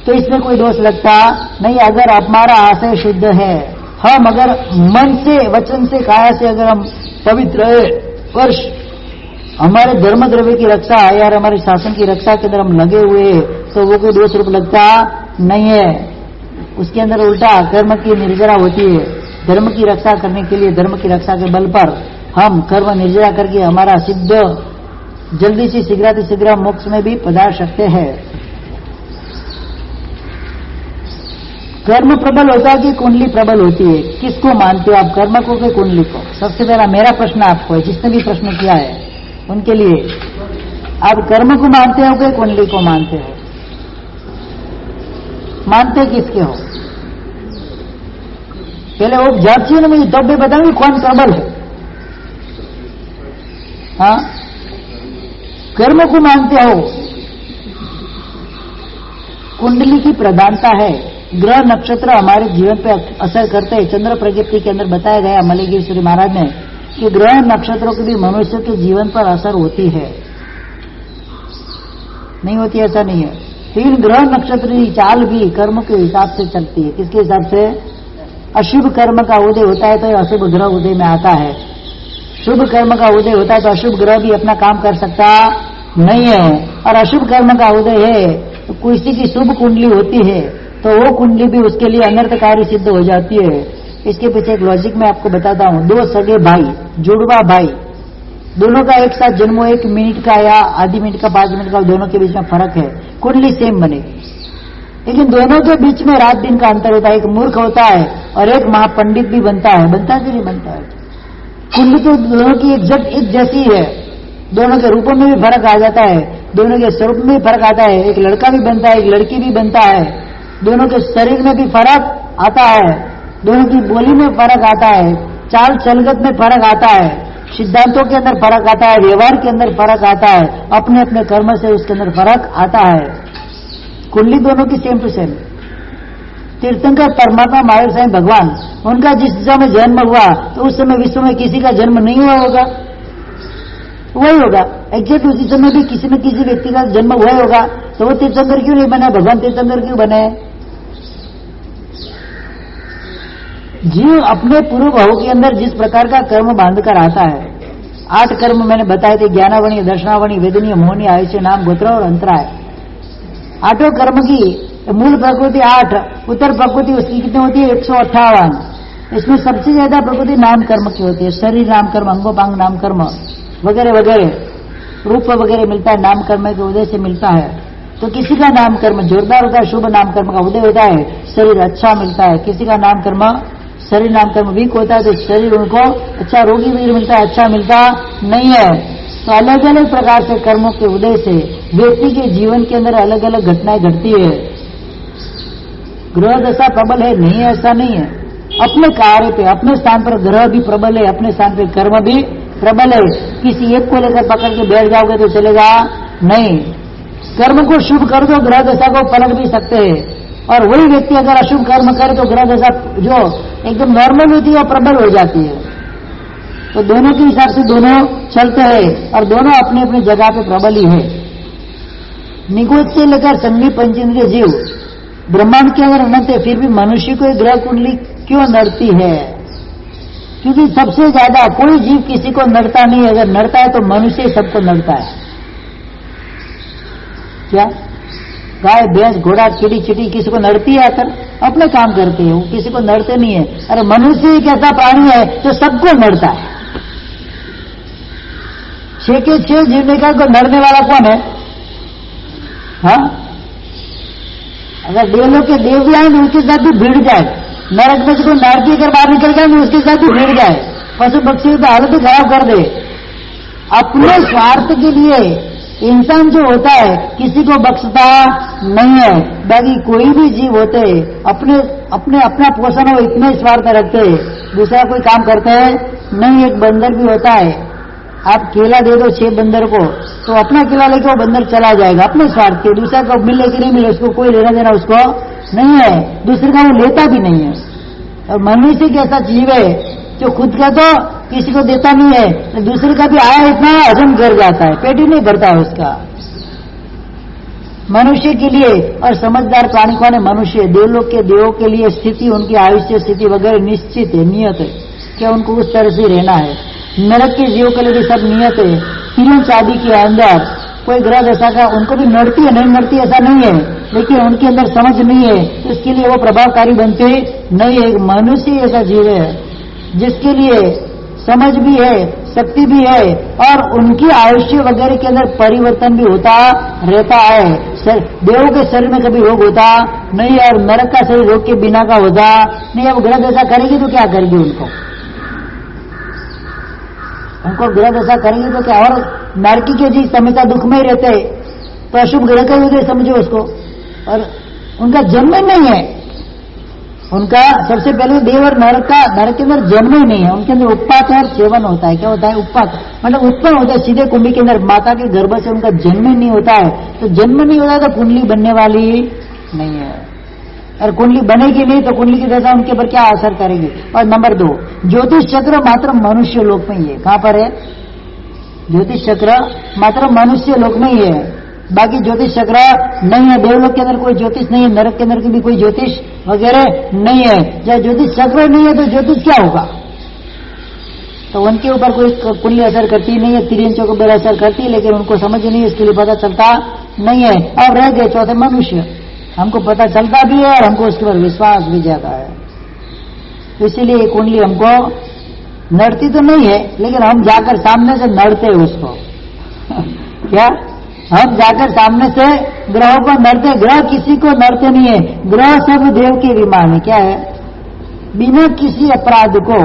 तो इसमें कोई दोष लगता नहीं। अगर हमारा आशय शुद्ध है, हम अगर मन से, वचन से, काया से अगर हम पवित्र है, वर्ष हमारे धर्म द्रव्य की रक्षा है यार, हमारे शासन की रक्षा के अंदर हम लगे हुए, तो वो कोई दोष रूप लगता नहीं है। उसके अंदर उल्टा कर्म की निर्जरा होती है। धर्म की रक्षा करने के लिए, धर्म की रक्षा के बल पर हम कर्म निर्जरा करके हमारा सिद्ध जल्दी से शीघ्र मोक्ष में भी पधार सकते हैं। कर्म प्रबल होता है कि कुंडली प्रबल होती है? किसको मानते हो आप, कर्म को कि कुंडली को? सबसे पहला मेरा प्रश्न आपको है, जिसने भी प्रश्न किया है उनके लिए, आप कर्म को मानते हो कि कुंडली को मानते हो? मानते किसके हो? पहले वो जब चाहिए ना मुझे, तब भी बताऊंगी कौन प्रबल है। हाँ, कर्म को मानते हो, कुंडली की प्रधानता है। ग्रह नक्षत्र हमारे जीवन पे असर करते हैं। चंद्र प्रज्ञप्ति के अंदर बताया गया मलयगीश्वरी महाराज ने कि ग्रह नक्षत्रों की भी मनुष्य के जीवन पर असर होती है। नहीं होती ऐसा नहीं है। 3 ग्रह नक्षत्र की चाल भी कर्म के हिसाब से चलती है। किसके हिसाब से? अशुभ कर्म का उदय होता है तो अशुभ ग्रह उदय में आता है, शुभ कर्म का उदय होता है तो अशुभ ग्रह भी अपना काम कर सकता नहीं है। और अशुभ कर्म का उदय है तो किसी की शुभ कुंडली होती है तो वो कुंडली भी उसके लिए अनर्थकारी सिद्ध हो जाती है। इसके पीछे एक लॉजिक मैं आपको बताता हूं। 2 सगे भाई, जुड़वा भाई, दोनों का एक साथ जन्म, 1 मिनट का या आधी मिनट का, 5 मिनट का, दोनों के बीच में फर्क है, कुंडली सेम बनेगी, लेकिन दोनों के बीच में रात दिन का अंतर होता है। एक मूर्ख होता है और एक महापंडित भी बनता है कि नहीं बनता है? कुंडली तो दोनों की एक जैसी है, दोनों के रूपों में भी फर्क आ जाता है, दोनों के स्वरूप में भी फर्क आता है। एक लड़का भी बनता है, एक लड़की भी बनता है, दोनों के शरीर में भी फर्क आता है, दोनों की बोली में फर्क आता है, चाल चलगत में फर्क आता है, सिद्धांतों के अंदर फर्क आता है, व्यवहार के अंदर फर्क आता है, अपने अपने कर्म से उसके अंदर फर्क आता है। कुंडली दोनों की सेम टू सेम। तीर्थंकर परमात्मा महावीर साईं भगवान, उनका जिस समय जन्म हुआ तो उस समय विश्व में किसी का जन्म नहीं हुआ होगा, वही होगा। एग्जैक्ट उसी समय भी किसी न किसी व्यक्ति का जन्म हुआ होगा, तो वो तीर्थंकर क्यों नहीं बना, भगवान तीर्थंकर क्यों बने? जीव अपने पूर्व भाव के अंदर जिस प्रकार का कर्म बांधकर आता है, 8 कर्म मैंने बताए थे, ज्ञानावणी, दर्शनावणी, वेदनीय, मोहनी, आयुष्य, नाम, गोत्र और अंतराय। 8 कर्म की मूल प्रकृति 8, उत्तर प्रकृति उसकी कितनी होती है? 158। इसमें सबसे ज्यादा प्रकृति नाम कर्म की होती है। शरीर नाम कर्म, अंगोपांग नाम कर्म वगैरह वगैरह, रूप वगैरह मिलता है नाम कर्म के उदय से मिलता है। तो किसी का नाम कर्म जोरदार होता है, शुभ नाम कर्म का उदय होता है, शरीर अच्छा मिलता है। किसी का नाम कर्म शरीर नाम कर्म वीक होता है तो शरीर उनको अच्छा रोगी भी मिलता है, अच्छा मिलता नहीं है। तो अलग अलग प्रकार से कर्मों के उदय से व्यक्ति के जीवन के अंदर अलग अलग घटनाएं घटती है। ग्रह दशा प्रबल है नहीं है ऐसा नहीं है, अपने कार्य पे अपने स्थान पर ग्रह भी प्रबल है, अपने स्थान पे कर्म भी प्रबल है। किसी एक को लेकर पकड़ के बैठ जाओगे तो चलेगा नहीं। कर्म को शुभ कर दो, ग्रह दशा को पलट भी सकते हैं, और वही व्यक्ति अगर अशुभ कर्म करे तो ग्रह दशा जो एकदम नॉर्मल होती है वो प्रबल हो जाती है। तो दोनों के हिसाब से दोनों चलते हैं और दोनों अपने अपने जगह पे प्रबल ही है। निगोद से लेकर संगी पंचेंद्रिय जीव ब्रह्मांड के अंदर नड़ते, फिर भी मनुष्य को ग्रह कुंडली क्यों नड़ती है? क्योंकि सबसे ज्यादा कोई जीव किसी को नड़ता नहीं है, अगर नड़ता है तो मनुष्य सबको नड़ता है। क्या गाय भैंस घोड़ा चिड़ी चिड़ी किसी को नड़ती है? आकर अपने काम करते हैं, वो किसी को नड़ते नहीं है। अरे मनुष्य एक ऐसा प्राणी है जो सबको नड़ता है। 6 के 6 जीवने का को नड़ने वाला कौन है? हाँ, अगर देवलों के देव भी आए तो उसके साथ भी भिड़ जाए, नरक में से कोई नारकी अगर बाहर निकल गया तो उसके साथ भी भिड़ जाए, पशु पक्षी तो हालत ही खराब कर दे। अपने स्वार्थ के लिए इंसान जो होता है किसी को बख्शता नहीं है। बाकी कोई भी जीव होते अपने अपने अपना पोषण हो इतने स्वार्थ रखते, दूसरा कोई काम करते हैं नहीं। एक बंदर भी होता है, आप केला दे दो 6 बंदर को तो अपना केला लेके वो बंदर चला जाएगा अपने स्वार्थ के, दूसरा को मिले कि नहीं मिले उसको कोई लेना देना उसको नहीं है, दूसरे का वो लेता भी नहीं है। और मनुष्य की ऐसा जीव है जो खुद का तो किसी को देता नहीं है, तो दूसरे का भी आया इतना हजम कर जाता है, पेट ही नहीं भरता है उसका। मनुष्य के लिए और समझदार प्राणी कौन है? मनुष्य। देवलोक के देवों के लिए स्थिति, उनकी आयुष्य स्थिति वगैरह निश्चित है, नियत है कि उनको उस तरह से रहना है। नरक के जीवों के लिए भी सब नियत है। तीनों शादी के अंदर कोई ग्रह दशा का उनको भी नड़ती है, नहीं नड़ती ऐसा नहीं है, लेकिन उनके अंदर समझ नहीं है तो इसके लिए वो प्रभावकारी बनते नहीं है। एक मनुष्य ऐसा जीव है जिसके लिए समझ भी है, शक्ति भी है, और उनकी आयुष्य वगैरह के अंदर परिवर्तन भी होता रहता है। देवों के शरीर में कभी रोग होता नहीं है, और नरक का शरीर रोग के बिना का होता नहीं। अब ग्रह दशा करेगी तो क्या करेगी? उनको ग्रह दशा करेंगे तो क्या? और नरकी के जी हमेशा दुख में ही रहते हैं, तो अशुभ ग्रह का उदय समझो उसको। और उनका जन्म नहीं है, उनका सबसे पहले देव और नरक के अंदर जन्म ही नहीं है, उनके अंदर उत्पात और सेवन होता है। क्या होता है? उत्पात मतलब उत्पन्न होता है सीधे कुंडली के अंदर, माता के गर्भ से उनका जन्म ही नहीं होता है। तो जन्म नहीं होता तो कुंडली बनने वाली नहीं है, और कुंडली बनेगी नहीं तो कुंडली की दशा उनके ऊपर क्या असर करेगी? और नंबर 2, ज्योतिष चक्र मात्र मनुष्य लोक में ही है। कहां पर है? ज्योतिष चक्र मात्र मनुष्य लोक में ही है, बाकी ज्योतिष चक्र नहीं है। देवलोक के अंदर कोई ज्योतिष नहीं है, नरक के अंदर की भी कोई ज्योतिष वगैरह नहीं है। जब ज्योतिष चक्र नहीं है तो ज्योतिष क्या होगा? तो उनके ऊपर कोई कुंडली असर करती नहीं है, तिरंचों के ऊपर असर करती है, लेकिन उनको समझ नहीं है, इसके लिए पता चलता नहीं है। और रह गए चौथे मनुष्य, हमको पता चलता भी है और हमको उसके ऊपर विश्वास भी ज्यादा है, इसीलिए ये कुंडली हमको नड़ती तो नहीं है, लेकिन हम जाकर सामने से नड़ते उसको क्या? हम जाकर सामने से ग्रहों को नड़ते। ग्रह किसी को नड़ते नहीं है, ग्रह सब देव के विमान है। क्या है? बिना किसी अपराध को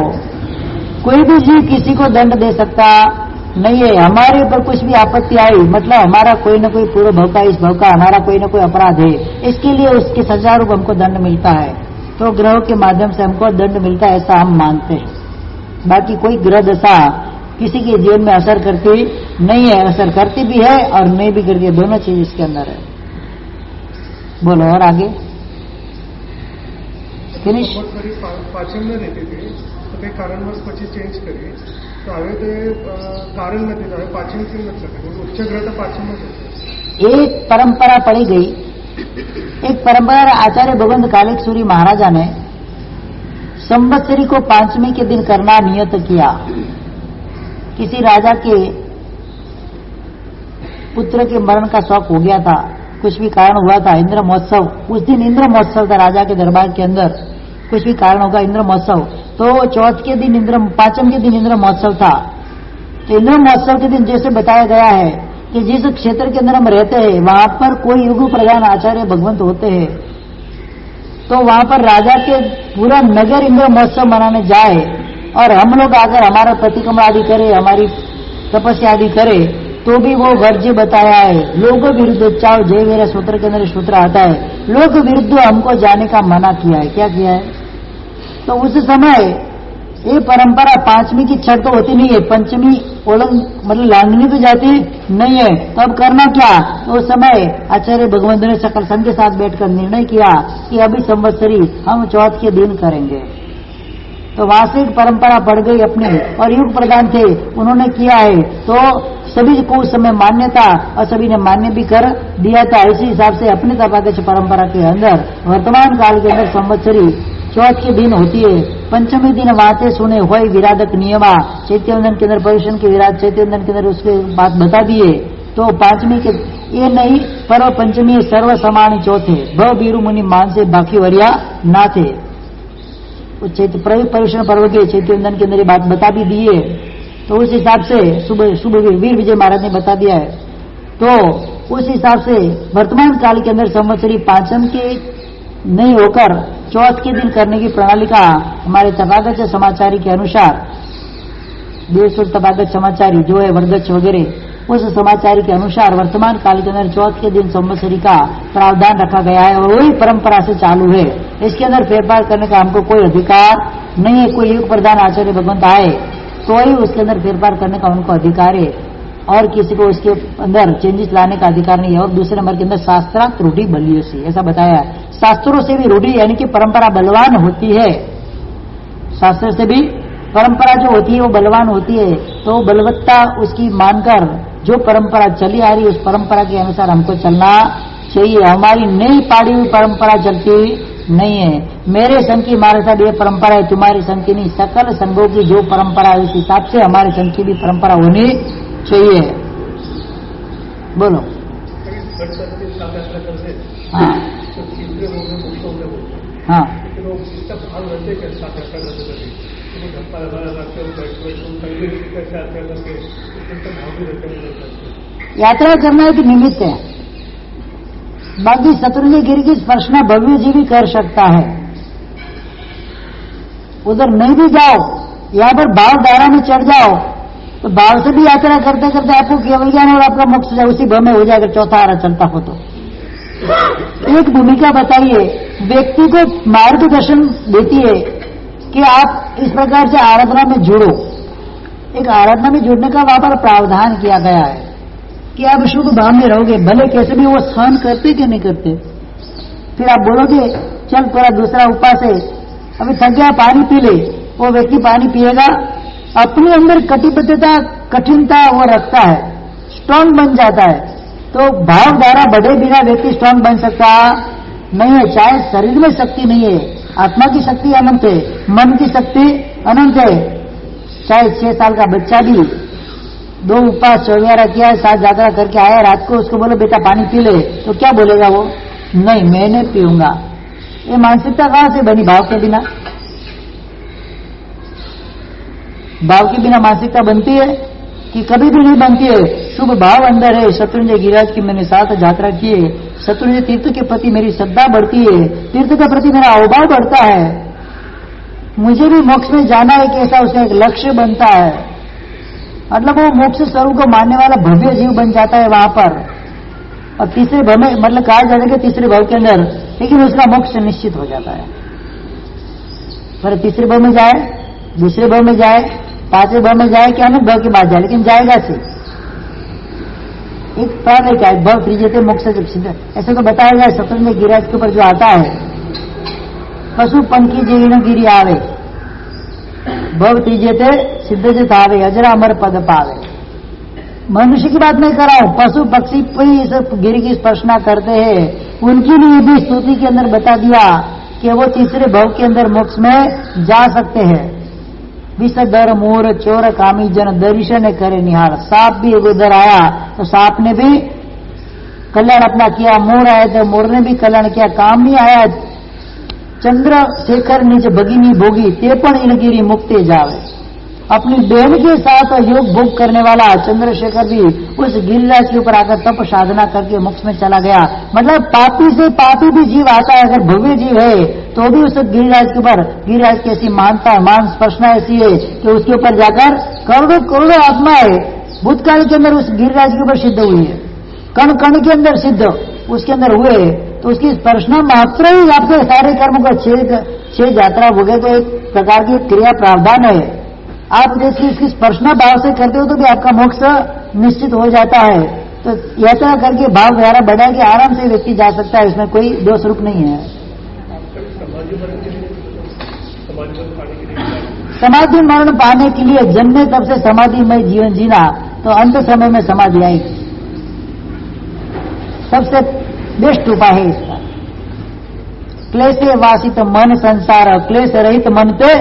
कोई भी जीव किसी को दंड दे सकता नहीं है। हमारे ऊपर कुछ भी आपत्ति आई मतलब हमारा कोई ना कोई पूर्व भव का, इस भव का हमारा कोई ना कोई अपराध है, इसके लिए उसके सजा रूप हमको दंड मिलता है। तो ग्रहों के माध्यम से हमको दंड मिलता है, ऐसा हम मानते हैं। बाकी कोई ग्रह दशा किसी के जीवन में असर करती नहीं है, असर करती भी है और नहीं भी करती है, दोनों चीज इसके अंदर है। बोलो और आगे फिनिश। पाचन में रहते थे तो काही कारणवश પછી ચેન્જ કરી તો હવે તે કારણ નથી, હવે પાચન કેમ નથી થતું? ઉચ્ચ ગ્રહ તો પાચનમાં છે। एक परंपरा पड़ी गई, एक परंपरा आचार्य भगवंत कालेश्वरी महाराजा ने संवत्सरी को 5वीं के दिन करना नियत किया। किसी राजा के पुत्र के मरण का शौक हो गया था, कुछ भी कारण हुआ था, इंद्र महोत्सव, उस दिन इंद्र महोत्सव था राजा के दरबार के अंदर, कुछ भी कारण होगा इंद्र महोत्सव। तो चौथ के दिन पांचम के दिन इंद्र महोत्सव था। तो इंद्र महोत्सव के दिन जैसे बताया गया है कि जिस क्षेत्र के अंदर हम रहते हैं वहां पर कोई युग प्रधान आचार्य भगवंत होते हैं, तो वहां पर राजा के पूरा नगर इंद्र महोत्सव मनाने जाए और हम लोग अगर हमारा प्रतिक्रमण आदि करे, हमारी तपस्या आदि करे, तो भी वो वर्ज्य बताया है। लोक विरुद्ध चाव जय वीर सूत्र के अंदर सूत्र आता है, लोक विरुद्ध हमको जाने का मना किया है। क्या किया है? तो उस समय ये परंपरा 5वीं की छठ तो होती नहीं है, 5वीं ओलंग मतलब लांघनी तो जाती नहीं है। तो अब करना क्या? तो उस समय आचार्य भगवंत ने सकल संघ के साथ बैठकर निर्णय किया कि अभी संवत्सरी हम चौथ के दिन करेंगे। तो वहां से एक परंपरा बढ़ गई अपनी, और युग प्रधान थे उन्होंने किया है, तो सभी को उस समय मान्य था और सभी ने मान्य भी कर दिया था। इसी हिसाब से अपनी तथागत परंपरा के अंदर वर्तमान काल के अंदर संवत्सरी चौथ के दिन होती है। 5वीं दिन वाते सुने होय विराधक नियमा, चैत्यवंदन के अंदर परिश्रम के विराट चैत्यवंदन के अंदर उसके बात बता दिए। तो 5वीं के ये नहीं, पर 5वीं सर्व समान चौथे भव बीरु मुनि मान से बाकी वरिया ना थे। परिश्रम पर्व के चैत्यवंदन के अंदर ये बात बता भी दी है। तो उस हिसाब से सुबह वीर विजय महाराज ने बता दिया है। तो उस हिसाब से वर्तमान काल के अंदर संवत्सरी 5वीं के नहीं होकर चौथ के दिन करने की प्रणाली का हमारे तथागत समाचारी के अनुसार, देवसुर तथागत समाचारी जो है वर्गच वगैरह, उस समाचारी के अनुसार वर्तमान काल के अंदर चौथ के दिन संवत्सरी का प्रावधान रखा गया है और वही परंपरा से चालू है। इसके अंदर फेरफार करने का हमको कोई अधिकार नहीं है। कोई युग प्रधान आचार्य भगवंत आए तो ही उसके अंदर फेरफार करने का उनको अधिकार है, और किसी को उसके अंदर चेंजेस लाने का अधिकार नहीं है। और दूसरे नंबर के अंदर शास्त्रार्थ रूढ़ी बलियों से, ऐसा बताया है, शास्त्रों से भी रूढ़ी यानी कि परंपरा बलवान होती है। शास्त्र से भी परंपरा जो होती है वो बलवान होती है। तो बलवत्ता उसकी मानकर जो परंपरा चली आ रही है उस परंपरा के अनुसार हमको चलना चाहिए। हमारी नई पाड़ी हुई परंपरा चलती नहीं है। मेरे संघ की हमारे साथ ये परंपरा है, तुम्हारी संघ की नहीं। सकल संघों की जो परंपरा है उस हिसाब से हमारे संघ की भी परंपरा होनी चाहिए। बोलो। हाँ हाँ, यात्रा करना एक निमित्त है, बाकी शत्रुंजय गिरी की स्पर्शना भव्य जी भी कर सकता है। उधर नहीं भी जाओ, यहाँ पर भाव धारा में चढ़ जाओ तो भाव से भी यात्रा करते करते आपको केवल ज्ञान और आपका मोक्ष उसी भव में हो जाएगा। चौथा आरा चलता हो तो एक भूमिका बताइए, व्यक्ति को मार्गदर्शन देती है कि आप इस प्रकार से आराधना में जुड़ो। एक आराधना में जुड़ने का वहां पर प्रावधान किया गया है कि आप शुभ भाव में रहोगे, भले कैसे भी वो सहन करते कि नहीं करते। फिर आप बोलोगे चल थोड़ा दूसरा उपास है, अभी थक गया पानी पी ले, वो व्यक्ति पानी पिएगा, अपने अंदर कटिबद्धता कठिनता वो रखता है, स्ट्रांग बन जाता है। तो भाव धारा बढ़े बिना व्यक्ति स्ट्रांग बन सकता नहीं है। चाहे शरीर में शक्ति नहीं है, आत्मा की शक्ति अनंत है, मन की शक्ति अनंत है। चाहे 6 साल का बच्चा भी 2 उपवास वगैरह किया है, 7 जागरा करके आया, रात को उसको बोलो बेटा पानी पी ले, तो क्या बोलेगा वो? नहीं, मैं नहीं पीऊंगा। ये मानसिकता कहां से बनी? भाव के बिना। भाव के बिना मानसिकता बनती है कि कभी भी नहीं बनती है। शुभ भाव अंदर है। शत्रुंजय गिरिराज की मैंने 7 यात्रा की है, शत्रुंजय तीर्थ के प्रति मेरी श्रद्धा बढ़ती है, तीर्थ के प्रति मेरा अवभाव बढ़ता है, मुझे भी मोक्ष में जाना है, कैसा उसका एक लक्ष्य बनता है। मतलब वो मोक्ष स्वरूप को मानने वाला भव्य जीव बन जाता है वहां पर। और तीसरे भव में मतलब कहा जाता है कि तीसरे भव के अंदर, लेकिन उसका मोक्ष निश्चित हो जाता है। पर तीसरे भव में जाए, दूसरे भव में जाए, पांचवें भव में जाए कि अनेक भव के बाद जाए, लेकिन जाएगा से एक प्राण क्या है, भव त्रिजेते मोक्ष सिद्ध, ऐसे तो बताया जाए सतरंग गिरिराज के ऊपर जो आता है, पशु पंखी जीवन गिरी आवे, भव त्रिजेते सिद्ध जे थावे, अजरा अमर पद पावे। मनुष्य की बात नहीं कर रहा हूं, पशु पक्षी भी इस गिरी की स्पर्शना करते हैं, उनकी लिए भी स्तुति के अंदर बता दिया कि वो तीसरे भव के अंदर मोक्ष में जा सकते हैं। विषधर मोर चोर कामी जन दर्शन करे निहार, सांप भी उधर आया तो सांप ने भी कल्याण अपना किया, मोर आया तो मोर ने भी कल्याण किया, काम नहीं आया चंद्रशेखर निज भगिनी भोगी, ते पण इनगिरी मुक्ति जावे। अपनी बहन के साथ योग भोग करने वाला चंद्रशेखर भी उस गिरिराज के ऊपर आकर तप साधना करके मोक्ष में चला गया। मतलब पापी से पापी भी जीव आता है, अगर भव्य जीव है तो भी उस गिरिराज के ऊपर, गिरिराज की ऐसी मानता मान स्पर्शना ऐसी है कि उसके ऊपर जाकर करोड़ों करोड़ों आत्माएं भूतकाल के अंदर उस गिरिराज के ऊपर सिद्ध हुई है, कण कण के अंदर सिद्ध उसके अंदर हुए, तो उसकी स्पर्शना मात्र ही आपके सारे कर्मों का छह यात्रा हो गए, तो एक प्रकार की क्रिया प्रावधान है। आप देखिए इसकी स्पर्शना भाव से करते हो तो भी आपका मोक्ष निश्चित हो जाता है। तो यात्रा करके भाव द्वारा बढ़ा के आराम से व्यक्ति जा सकता है, इसमें कोई दोष रूप नहीं है। समाधि मरण पाने के लिए जन्मे तब से समाधिमय जीवन जीना, तो अंत समय में समाधि आएगी, सबसे बेस्ट उपाय है इसका। क्लेशे वासित मन संसार, क्लेश रहित मन पे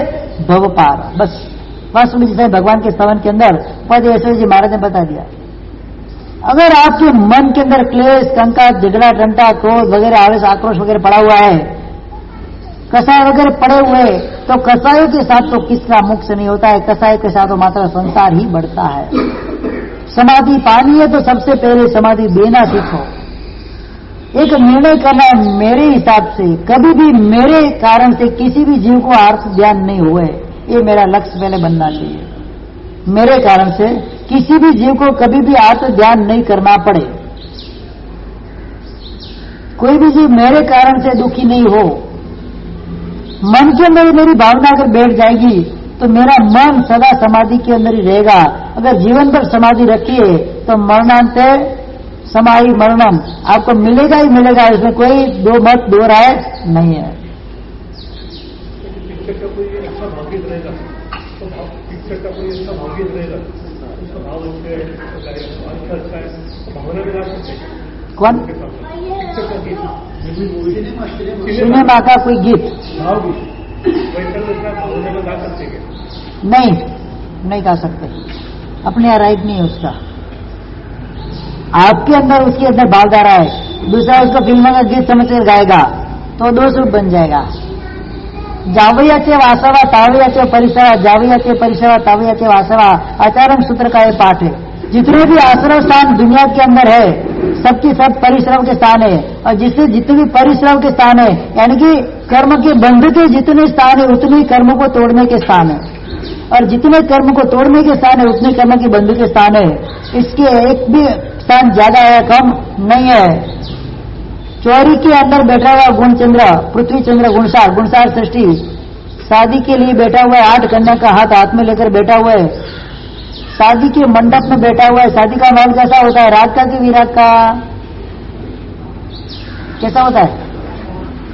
भव पार। बस वास्तव में जैसे भगवान के स्तवन के अंदर पद ऐसे जी महाराज ने बता दिया, अगर आपके मन के अंदर क्लेश कंका झगड़ा टंटा क्रोध वगैरह आवेश आक्रोश वगैरह पड़ा हुआ है, कसाय वगैरह पड़े हुए, तो कसायों के साथ तो किसका मोक्ष नहीं होता है, कसाय के साथ तो मात्र संसार ही बढ़ता है। समाधि पानी है तो सबसे पहले समाधि देना सीखो। एक निर्णय करना है, मेरे हिसाब से कभी भी मेरे कारण से किसी भी जीव को आर्थ ध्यान नहीं हुए, ये मेरा लक्ष्य पहले बनना चाहिए। मेरे कारण से किसी भी जीव को कभी भी आर्थ ध्यान नहीं करना पड़े, कोई भी जीव मेरे कारण से दुखी नहीं हो। मन के अंदर मेरी भावना अगर बैठ जाएगी तो मेरा मन सदा समाधि के अंदर ही रहेगा। अगर जीवन पर समाधि रखिए तो मरणांत समाधि मरणम आपको मिलेगा ही मिलेगा, इसमें कोई दो मत दो राय नहीं है। पिक्चर का कोई अच्छा भाग्य रहेगा तो पिक्चर का कोई अच्छा भाग्य रहेगा, उसका भाव अच्छा है तो भावना में ला सकते हैं। कौन? पिक्चर का गीत, सिनेमा का कोई गीत भाव गीत वैसा भावना में ला सकते हैं? नहीं गा सकते, अपने यहाँ राइट नहीं है उसका। आपके अंदर उसके अंदर भावधारा है, दूसरा उसको फिल्म का गीत समझकर गाएगा तो दोष रूप बन जाएगा। जावयाचे वासवा तावयाचे परिसरा, जावयाचे परिसरा तावयाचे वासवा, आचार्य सूत्र का यह पाठ है। जितने भी आश्रम स्थान दुनिया के अंदर है सबकी सब परिश्रम के स्थान है, और जिससे जितने भी परिश्रम के स्थान है यानी कि कर्म के बंध के जितने स्थान है उतने ही कर्मों को तोड़ने के स्थान है, और जितने कर्म को तोड़ने के स्थान है उतने कर्म के बंध के स्थान है। इसके एक भी स्थान ज्यादा है कम नहीं है। चौरी के अंदर बैठा हुआ गुण चंद्र, पृथ्वी चंद्र गुणसार, गुणसार सृष्टि शादी के लिए बैठा हुआ है, 8 कन्या का हाथ में लेकर बैठा हुआ है, शादी के मंडप में बैठा हुआ है। शादी का माहौल कैसा होता है, रात का कि विराट का? कैसा होता है?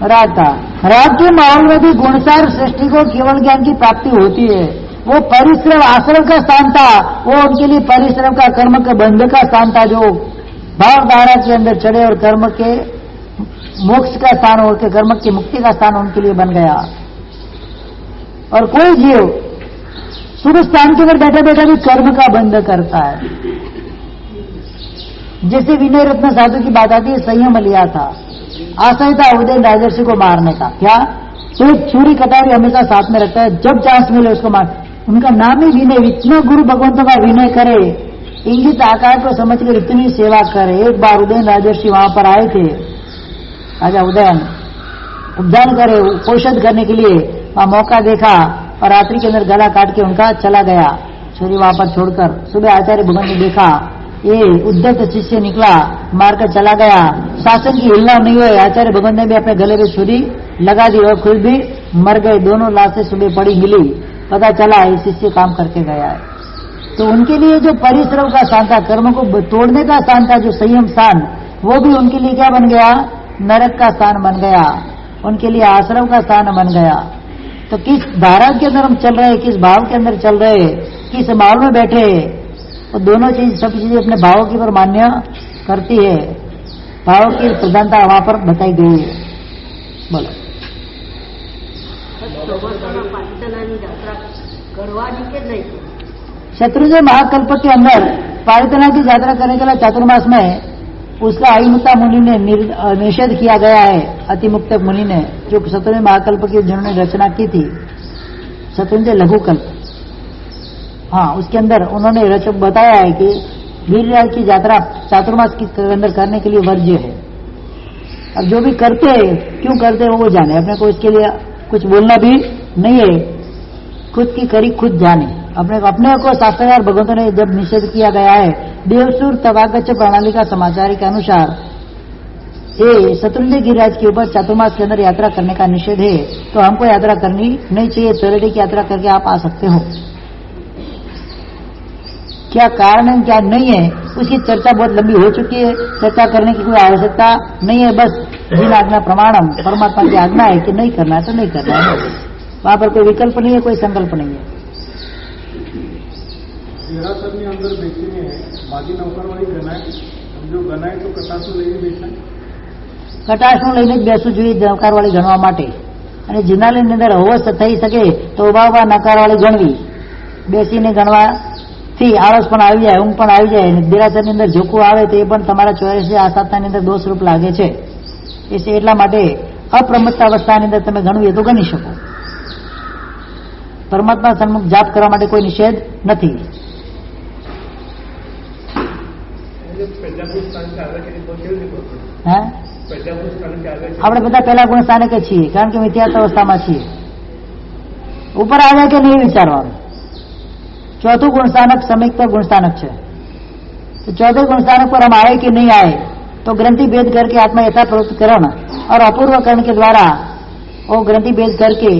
रात का। रात के माहौल में भी गुणसार सृष्टि को केवल ज्ञान की प्राप्ति होती है। वो परिश्रम आश्रम का स्थान था, वो उनके लिए परिश्रम का कर्म के बंध का स्थान था, जो भावधारा के अंदर चढ़े और कर्म के मोक्ष का स्थान और के कर्म की मुक्ति का स्थान उनके लिए बन गया। और कोई जीव शुभ स्थान के अंदर बैठा बैठा भी कर्म का बंध करता है। जैसे विनय रत्न साधु की बात आती है, संयम लिया था, आशय था उदय राजर्षि को मारने का। क्या? तो छुरी कटारी हमेशा साथ में रखता है, जब चांस मिले उसको मार। उनका नाम ही विनय, इतना गुरु भगवंतों का विनय करे, इंगित आकार को समझकर इतनी सेवा करे। एक बार उदयन राजर्षि वहां पर आए थे, राजा उदयन उद्यान करे औषध करने के लिए, वहां मौका देखा और रात्रि के अंदर गला काट के उनका चला गया। छुरी वहां पर छोड़कर सुबह आचार्य भगवान ने देखा ये उद्धत शिष्य निकला, मारकर चला गया, शासन की हिलना नहीं हुई। आचार्य भगवान ने भी अपने गले में छुरी लगा दी और खुद भी मर गए। दोनों लाशें सुबह पड़ी मिली, पता चला ये शिष्य काम करके गया है। तो उनके लिए जो परिश्रम का स्थान था, कर्म को तोड़ने का स्थान था, जो संयम स्थान, वो भी उनके लिए क्या बन गया? नरक का स्थान बन गया, उनके लिए आश्रम का स्थान बन गया। तो किस धारा के अंदर हम चल रहे, किस भाव के अंदर चल रहे, किस माहौल में बैठे, वो दोनों चीज सब चीजें अपने भावों की पर मान्य करती है। भावों की प्रधानता वहां पर बताई गई है। बोलो शत्रुंजय महाकल्प के अंदर पारितना की यात्रा करने के लिए चातुर्मास में उसका आयुमुक्ता मुनि ने निषेध किया गया है। अतिमुक्त मुनि ने, जो शत्रुंजय महाकल्प की जिन्होंने रचना की थी, शत्रुंजय लघुकल्प, हाँ, उसके अंदर उन्होंने बताया है कि वीरराज की यात्रा चातुर्मास के अंदर करने के लिए वर्ज्य है। अब जो भी करते क्यों करते हैं वो जाने, अपने को इसके लिए कुछ बोलना भी नहीं है, खुद की करी खुद जाने। अपने को शास्त्रकार भगवंतों ने जब निषेध किया गया है, देवसुर तवागच प्रणाली का समाचार के अनुसार ये शत्रुंजय गिरिराज के ऊपर चातुर्मास के अंदर यात्रा करने का निषेध है, तो हमको यात्रा करनी नहीं चाहिए। चौरडी की यात्रा करके आप आ सकते हो। क्या कारण है क्या नहीं है, उसकी चर्चा बहुत लंबी हो चुकी है, चर्चा करने की कोई आवश्यकता नहीं है। बस जिन आज्ञा प्रमाणम, परमात्मा की आज्ञा है कि नहीं करना है तो नहीं करना है, वहां पर कोई विकल्प नहीं है, कोई संकल्प नहीं है। દેરાસરની અંદર બેસીને બાજી નૌકરવાળી ગણાય, જો ગણાય તો કટાસું લઈને બેસાય, કટાસું લઈને જ બેસવું જોઈએ નકારવાળી ગણવા માટે। અને જિનાલયની અંદર હોશ થઈ શકે તો ઉભા નકારવાળી ગણવી, બેસીને ગણવાથી આળસ પણ આવી જાય, ઊંઘ પણ આવી જાય। દેરાસરની અંદર ઝોકું આવે તો એ પણ તમારા 84 આસાતાની અંદર દોષરૂપ લાગે છે। એટલા માટે અપ્રમત્ત અવસ્થાની અંદર તમે ગણવી તો ગણી શકો। પરમાત્મા સન્મુખ જાપ કરવા માટે કોઈ નિષેધ નથી। આપણે બધા પહેલા ગુણ સ્થાને કે છીએ, કારણ કે મિથ્યાર્થ અવસ્થામાં છીએ। ઉપર આવે કે નહીં વિચારવાનું। ચોથું ગુણસ્થાनक संयुक्त गुणस्थानक છે, तो चौथे गुणस्थानक पर हम आए कि नहीं आए, तो ग्रंथि भेद करके आत्मा यथा प्रवृत्तकरण और अपूर्वकरण के द्वारा वो ग्रंथि भेद करके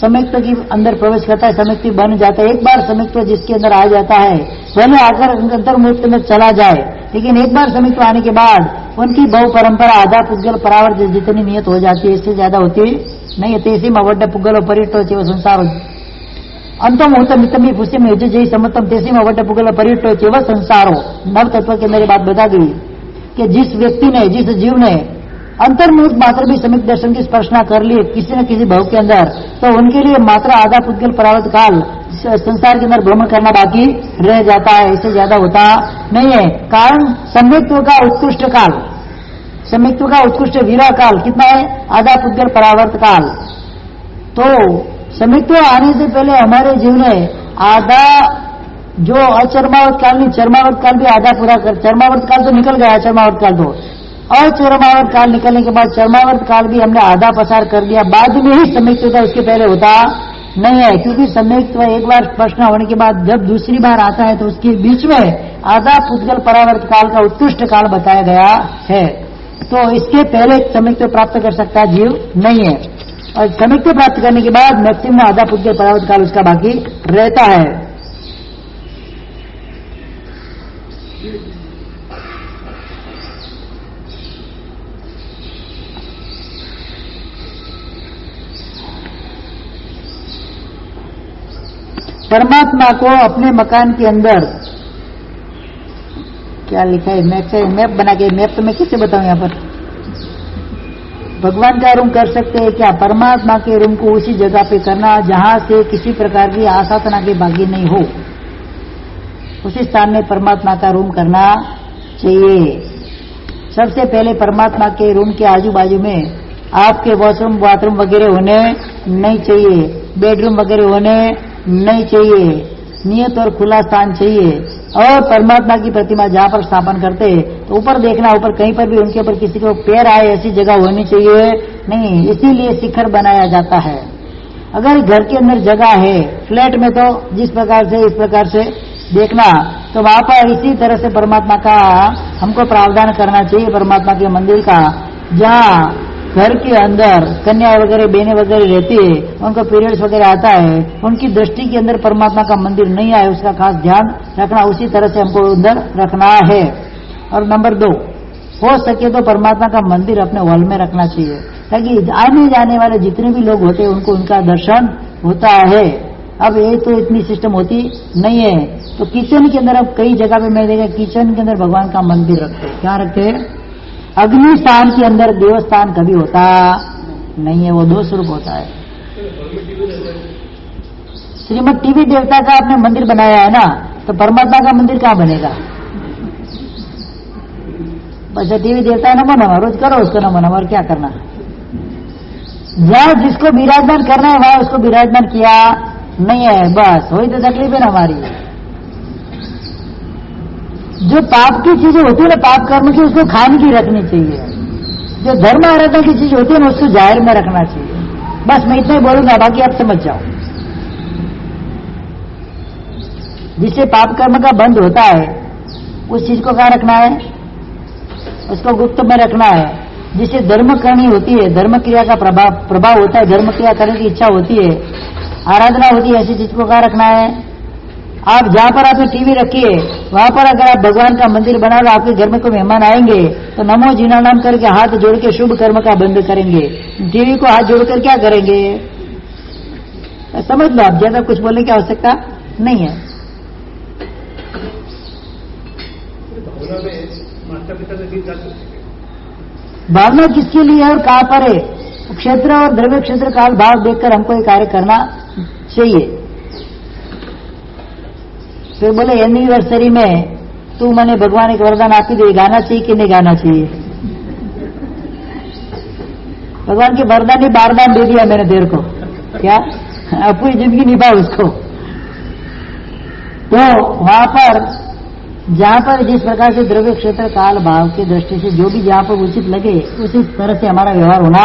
संयुक्त की अंदर प्रवेश करता है, संयुक्त बन जाता है। एक बार संयुक्त जिसके अंदर आ जाता है, भले आकर अंतर्मुक्त में चला जाए, लेकिन एक बार संयुक्त आने के बाद उनकी बहु परंपरा आधा पुद्गल परावर्त जितनी नियत हो जाती है, इससे ज्यादा होती नहीं है। तेसी में वड्ड पुगलो परिटो चेव संसारो अंतम होता मितमी पुष्य में युज जय समतम तेसी में वड्ड पुगलो परिटो चेव संसारो। नव तत्व के अंदर बात बता गई कि जिस व्यक्ति ने, जिस जीव ने अंतर्मुक्त मात्र भी समित दर्शन की स्पर्शना कर ली किसी न किसी भाव के अंदर, तो उनके लिए मात्र आधा पुद्गल परावर्त काल संसार के अंदर भ्रमण करना बाकी रह जाता है, इससे ज्यादा होता नहीं है। कारण संयुक्त का उत्कृष्ट काल, संयुक्त का उत्कृष्ट वीरा काल कितना है? आधा पुद्गल परावर्त काल। तो संयुक्त आने से पहले हमारे जीव ने आधा जो अचर्मावर्त काल नहीं, चर्मावर्त काल भी आधा पूरा कर, चर्मावर्त काल तो निकल गया, चर्मावर्त काल तो, और चर्मावर्त काल निकलने के बाद चर्मावर्त काल भी हमने आधा पसार कर दिया। बाद में ही संयुक्त होता, उसके पहले होता नहीं है, क्योंकि संयुक्त एक बार स्पर्शना होने के बाद जब दूसरी बार आता है तो उसके बीच में आधा पुद्गल परावर्त काल का उत्कृष्ट काल बताया गया है। तो इसके पहले संयुक्त प्राप्त कर सकता जीव नहीं है, और संयुक्त प्राप्त करने के बाद मैक्सिमम आधा पुद्गल परावर्त काल उसका बाकी रहता है। परमात्मा को अपने मकान के अंदर क्या लिखा है, मैप बना के, मैप तो मैं कैसे बताऊं? यहाँ पर भगवान का रूम कर सकते हैं क्या? परमात्मा के रूम को उसी जगह पे करना जहां से किसी प्रकार की आसाधना के बागी नहीं हो, उसी स्थान में परमात्मा का रूम करना चाहिए। सबसे पहले परमात्मा के रूम के आजू बाजू में आपके वॉशरूम बाथरूम वगैरह होने नहीं चाहिए, बेडरूम वगैरह होने नहीं चाहिए, नियत और खुला स्थान चाहिए। और परमात्मा की प्रतिमा जहां पर स्थापन करते तो ऊपर देखना, ऊपर कहीं पर भी उनके ऊपर किसी को पैर आए ऐसी जगह होनी चाहिए नहीं, इसीलिए शिखर बनाया जाता है। अगर घर के अंदर जगह है, फ्लैट में तो जिस प्रकार से इस प्रकार से देखना, तो वहां पर इसी तरह से परमात्मा का हमको प्रावधान करना चाहिए, परमात्मा के मंदिर का। जहाँ घर के अंदर कन्या वगैरह बहनें वगैरह रहती है, उनको पीरियड्स वगैरह आता है, उनकी दृष्टि के अंदर परमात्मा का मंदिर नहीं आए, उसका खास ध्यान रखना, उसी तरह से हमको अंदर रखना है। और नंबर 2, हो सके तो परमात्मा का मंदिर अपने हॉल में रखना चाहिए, ताकि आने जाने वाले जितने भी लोग होते हैं उनको उनका दर्शन होता है। अब ये तो इतनी सिस्टम होती नहीं है, तो किचन के अंदर अब कई जगह पे मैं देखा किचन के अंदर भगवान का मंदिर रखते हैं। क्या रखते हैं? अग्नि स्थान के अंदर देवस्थान कभी होता नहीं है, वो 2 स्वरूप होता है। श्रीमद टीवी देवता का आपने मंदिर बनाया है ना, तो परमात्मा का मंदिर कहाँ बनेगा? बस टीवी देवता नमो नमः रोज करो, उसको नमो नमः, और क्या करना। जहाँ जिसको विराजमान करना है वहां उसको विराजमान किया नहीं है, बस वही तो तकलीफ है ना हमारी। जो पाप की चीजें होती है ना, पाप कर्म की, उसको खान की रखनी चाहिए। जो धर्म आराधना की चीज होती है ना, उसको जाहिर में रखना चाहिए। बस मैं इतना ही बोलूंगा, बाकी आप समझ जाओ। जिससे पाप कर्म का बंद होता है उस चीज को कहाँ रखना है? उसको गुप्त में रखना है। जिससे धर्म करनी होती है, धर्म क्रिया का प्रभाव होता है, धर्म क्रिया करने की इच्छा होती है, आराधना होती है, ऐसी चीज को कहाँ रखना है? आप जहां पर आपने टीवी रखी है वहां पर अगर आप भगवान का मंदिर बना लो, आपके घर में कोई मेहमान आएंगे तो नमो जीना नाम करके हाथ जोड़ के शुभ कर्म का बंद करेंगे। टीवी को हाथ जोड़कर क्या करेंगे? समझ लो, आप ज्यादा कुछ बोलने की आवश्यकता नहीं है। भावना किसके लिए है और कहां पर है? क्षेत्र और द्रव्य क्षेत्र काल भाव देखकर हमको ये कार्य करना चाहिए। फिर बोले एनिवर्सरी में तू मैंने भगवान एक वरदान आपी दे, गाना चाहिए कि नहीं गाना चाहिए? भगवान के वरदान ही बारदान दे दिया मैंने देर को, क्या पूरी जिंदगी निभा उसको। तो वहां पर जहां पर जिस प्रकार से द्रव्य क्षेत्र काल भाव की दृष्टि से जो भी जहां पर उचित लगे उसी तरह से हमारा व्यवहार होना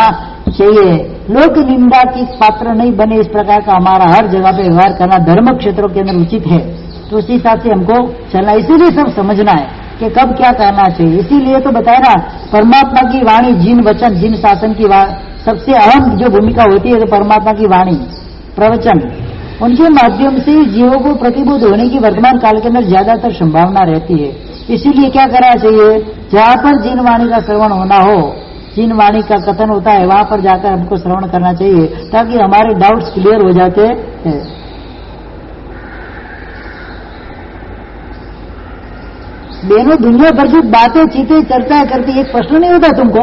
चाहिए। लोक निंदा की पात्र नहीं बने, इस प्रकार का हमारा हर जगह पे व्यवहार करना धर्म क्षेत्रों के अंदर उचित है। तो उसी हिसाब से हमको चलना, इसीलिए सब समझना है कि कब क्या करना चाहिए। इसीलिए तो बताया ना, परमात्मा की वाणी, जिन वचन, जिन शासन की सबसे अहम जो भूमिका होती है तो परमात्मा की वाणी, प्रवचन, उनके माध्यम से जीवों को प्रतिबोध होने की वर्तमान काल के अंदर ज्यादातर संभावना रहती है। इसीलिए क्या करना चाहिए? जहां पर जिन वाणी का श्रवण होना हो, जिन वाणी का कथन होता है वहां पर जाकर हमको श्रवण करना चाहिए, ताकि हमारे डाउट्स क्लियर हो जाते हैं। बहनों, दुनिया भर की बातें चीतें चर्चा करती, एक प्रश्न नहीं होता तुमको?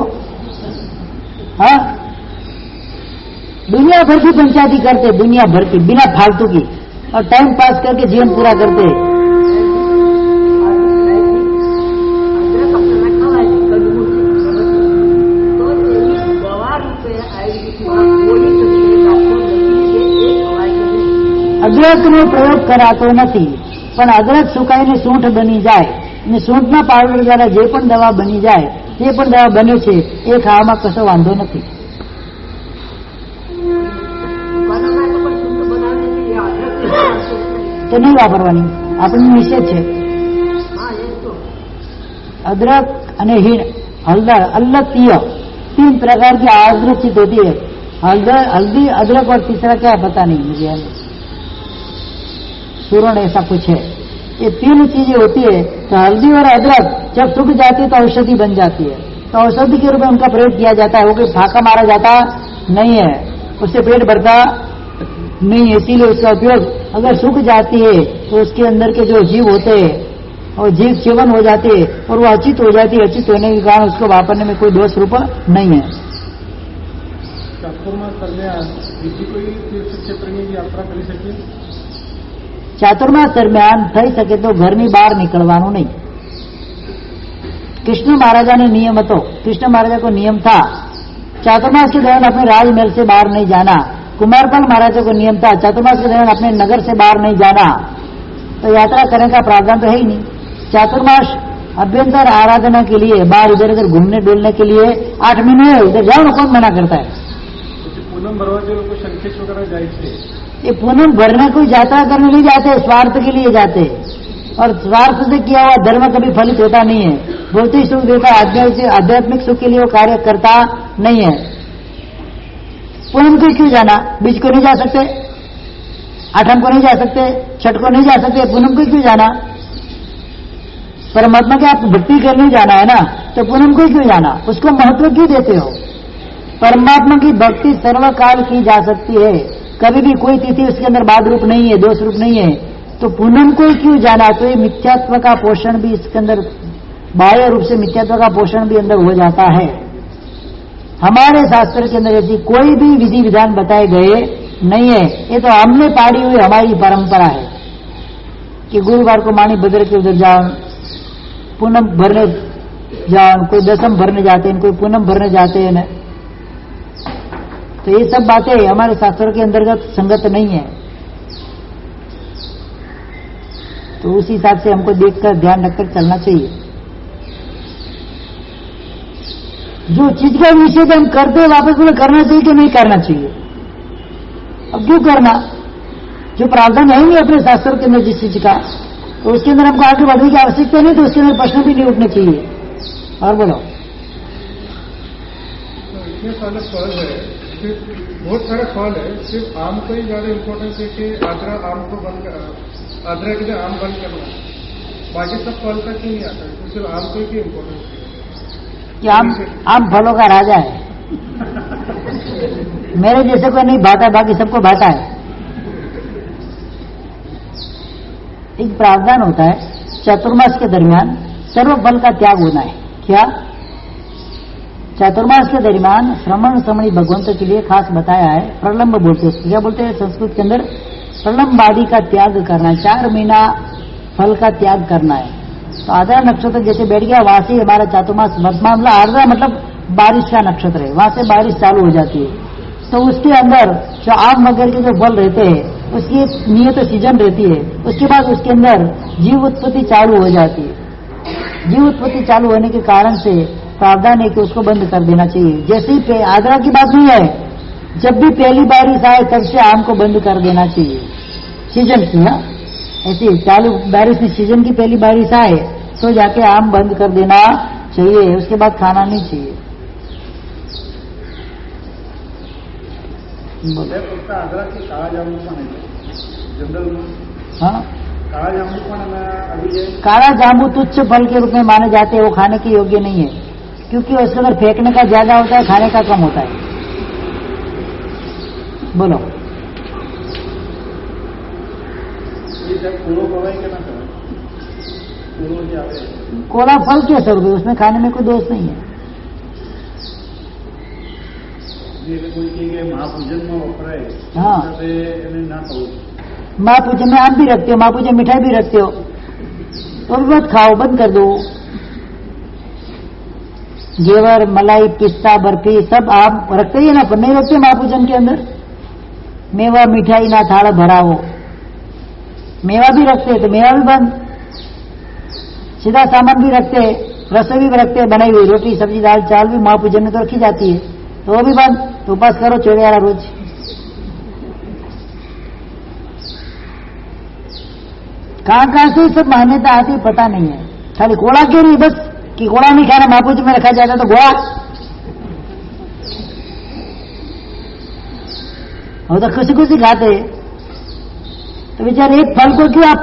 हाँ, दुनिया भर की पंचायती करते, दुनिया भर की, बिना फालतू की, और टाइम पास करके जीवन पूरा करते। અદરકનો પ્રયોગ કરાતો નથી, પણ અદરક સુકાઈને સૂંઠ બની જાય અને સૂંઠના પાવડર દ્વારા જે પણ દવા બની જાય, જે પણ દવા બને છે એ ખાવામાં કશો વાંધો નથી. તો નહીં વાપરવાની, આપણને નિષેધ છે. अदरक અને हीण, हल्दर, अल्लतीय, 3 प्रकार की आदृचित होती है. हल्दी, अदरक और तीसरा क्या है पता नहीं मुझे, सूरण ऐसा कुछ है. ये 3 चीजें होती है. तो हल्दी और अदरक जब सूख जाती है तो औषधि बन जाती है. तो औषधि के रूप में उनका प्रयोग किया जाता है. वो कोई फाका मारा जाता नहीं है, उससे पेट भरता नहीं है. इसीलिए उसका उपयोग अगर सूख जाती है तो उसके अंदर के जो जीव होते हैं और जीव सेवन हो जाते हैं और वो अचित हो जाती है. अचित होने के कारण उसको वापरने में कोई दोष रूप नहीं है. ચાતુર્માસ દરમિયાન થઈ શકે તો ઘરની બહાર નીકળવાનું નહીં. कृष्ण महाराजा ने नियम હતો. कृष्ण महाराजा को नियम था चातुर्मास के दौरान अपने राजमहल से बाहर नहीं जाना. कुमारपाल महाराजा को नियम था चातुर्मास के दौरान अपने नगर से बाहर नहीं जाना. तो यात्रा करने का प्रावधान तो है ही नहीं. चातुर्मास अभ्यंतर आराधना के लिए, बाहर इधर उधर घूमने डोलने के लिए 8 महीने है. इधर जाओ ना, कौन मना करता है? પૂનમ ભરવા જે લોકો શંખેશ્વર જાય છે ये पूनम भरने कोई यात्रा करने नहीं जाते, स्वार्थ के लिए जाते, और स्वार्थ से किया हुआ धर्म कभी फलित होता नहीं है। भौतिक सुख देता, आध्यात्मिक सुख के लिए वो कार्य करता नहीं है। पूनम को क्यों जाना? बीज को नहीं जा सकते, आठम को नहीं जा सकते, छठ को नहीं जा सकते, पूनम को क्यों जाना? परमात्मा के आप भक्ति करने जाना है ना, तो पूनम को क्यों जाना? उसको महत्व क्यों देते हो? परमात्मा की भक्ति सर्वकाल की जा सकती है, कभी भी कोई तिथि उसके अंदर बाद रूप नहीं है, दोष रूप नहीं है, तो पूनम को क्यों जाना? तो ये मिथ्यात्व का पोषण भी इसके अंदर, बाह्य रूप से मिथ्यात्व का पोषण भी अंदर हो जाता है। हमारे शास्त्र के अंदर ऐसी कोई भी विधि विधान बताए गए नहीं है, ये तो हमने पाड़ी हुई हमारी परंपरा है कि गुरुवार को माणी भद्र के उधर जाओ, पूनम भरने जाओ, कोई दसम भरने जाते हैं, कोई पूनम भरने जाते हैं ना। तो ये सब बातें हमारे शास्त्रों के अंतर्गत संगत नहीं है। तो उस हिसाब से हमको देखकर ध्यान रखकर चलना चाहिए। जो चीज का विषय हम करते हैं वापस बोले करना चाहिए कि नहीं करना चाहिए? अब क्यों करना? जो प्रावधान है नहीं अपने शास्त्रों के अंदर जिस चीज का, तो उसके अंदर हमको आगे बढ़ने की आवश्यकता नहीं, तो उसके अंदर प्रश्न भी नहीं उठने चाहिए। और बोलो, इतने सारे फल है, बहुत सारे फल है, सिर्फ आम को ही ज्यादा इम्पोर्टेंस है कि आद्रा आम को बंद, आद्रा के लिए आम बंद करना, बाकी सब फल तक ही नहीं आता है, तो सिर्फ आम को ही इम्पोर्टेंस है कि आम फलों का राजा है। मेरे जैसे को नहीं भाता, बाकी सबको भाता है। एक प्रावधान होता है चतुर्मास के दरमियान सर्व फल का त्याग होना है। क्या? चातुर्मास के दरमियान श्रमण श्रमणी भगवंत के लिए खास बताया है, प्रलंब बोलते हैं। क्या बोलते हैं संस्कृत के अंदर? प्रलंबादि का त्याग करना है, 4 महीना फल का त्याग करना है। तो आर्द्रा नक्षत्र जैसे बैठ गया, वहां से हमारा चातुर्मास वर्तमान, मतलब आर्द्रा मतलब बारिश का नक्षत्र है, वहां से बारिश चालू हो जाती है। तो उसके अंदर जो आम वगैरह के जो फल रहते हैं उसकी नियत सीजन रहती है, उसके बाद उसके अंदर जीव उत्पत्ति चालू हो जाती है। जीव उत्पत्ति चालू होने के कारण से प्रावधान है कि उसको बंद कर देना चाहिए। जैसे ही आद्रा की बात नहीं है, जब भी पहली बारिश आए तब से आम को बंद कर देना चाहिए, सीजन की। हाँ, ऐसी चालू बारिश में सीजन की पहली बारिश आए तो जाके आम बंद कर देना चाहिए, उसके बाद खाना नहीं चाहिए। आद्रा की काला जामुन जनरल, हाँ, काला जामुन अभी काला जामुन तुच्छ फल के रूप में माने जाते हैं, वो खाने के योग्य नहीं है, क्योंकि उसके अंदर फेंकने का ज्यादा होता है, खाने का कम होता है। बोलो, कोला फल के स्वरूप है, उसमें खाने में कोई दोष नहीं है। महापूजन में वपराय, हाँ, ना खाओ। महापूजन में आप भी रखते हो, महापूजन मिठाई भी रखते हो, तो भी मत खाओ, बंद कर दो। घेवर, मलाई, पिस्ता, बर्फी सब आप रखते ही ना, पर नहीं रखते महापूजन के अंदर। मेवा मिठाई ना थाल भरा हो, मेवा भी रखते तो मेवा भी बंद। सीधा सामान भी रखते, रसोई भी रखते, बनाई हुई रोटी सब्जी दाल चावल भी महापूजन में तो रखी जाती है, तो वो भी बंद। तो उपास करो 14 रोज। कहां से सब मान्यता आती पता नहीं है। खाली घोड़ा क्यों नहीं, बस कि घोड़ा नहीं खाना महापूजन में रखा जाता तो घोड़ा, वो तो खुशी खुशी खाते। तो बेचारे एक फल को क्यों आप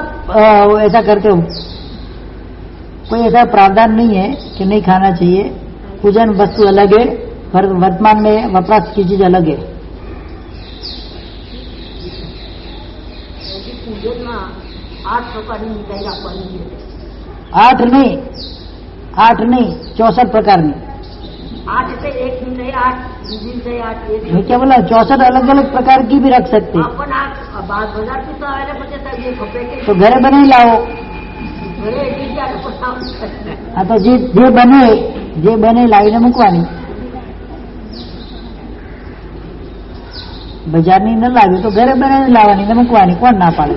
ऐसा करते हो? कोई ऐसा प्रावधान नहीं है कि नहीं खाना चाहिए। पूजन वस्तु अलग है, वर्तमान में वपराश की चीज अलग है। पूजन में 8 प्रकारनी मिठाई રાખવાની છે। 8 नहीं 64 प्रकारनी। 8 से एक मिठाई 8 दूसरी से 8 मैं क्या बोला, 64 अलग अलग प्रकार की भी रख सकते। अपन बाजार की तो आए पचे ये खपे के तो घरे बने लाओ। घरे एक जाने पसाव। हाँ, तो जे बने लाવીને મૂકવાની, બજારની ન લાવી તો ઘરે બનાવીને લાવવાની ને મૂકવાની, કોણ ના પાડે?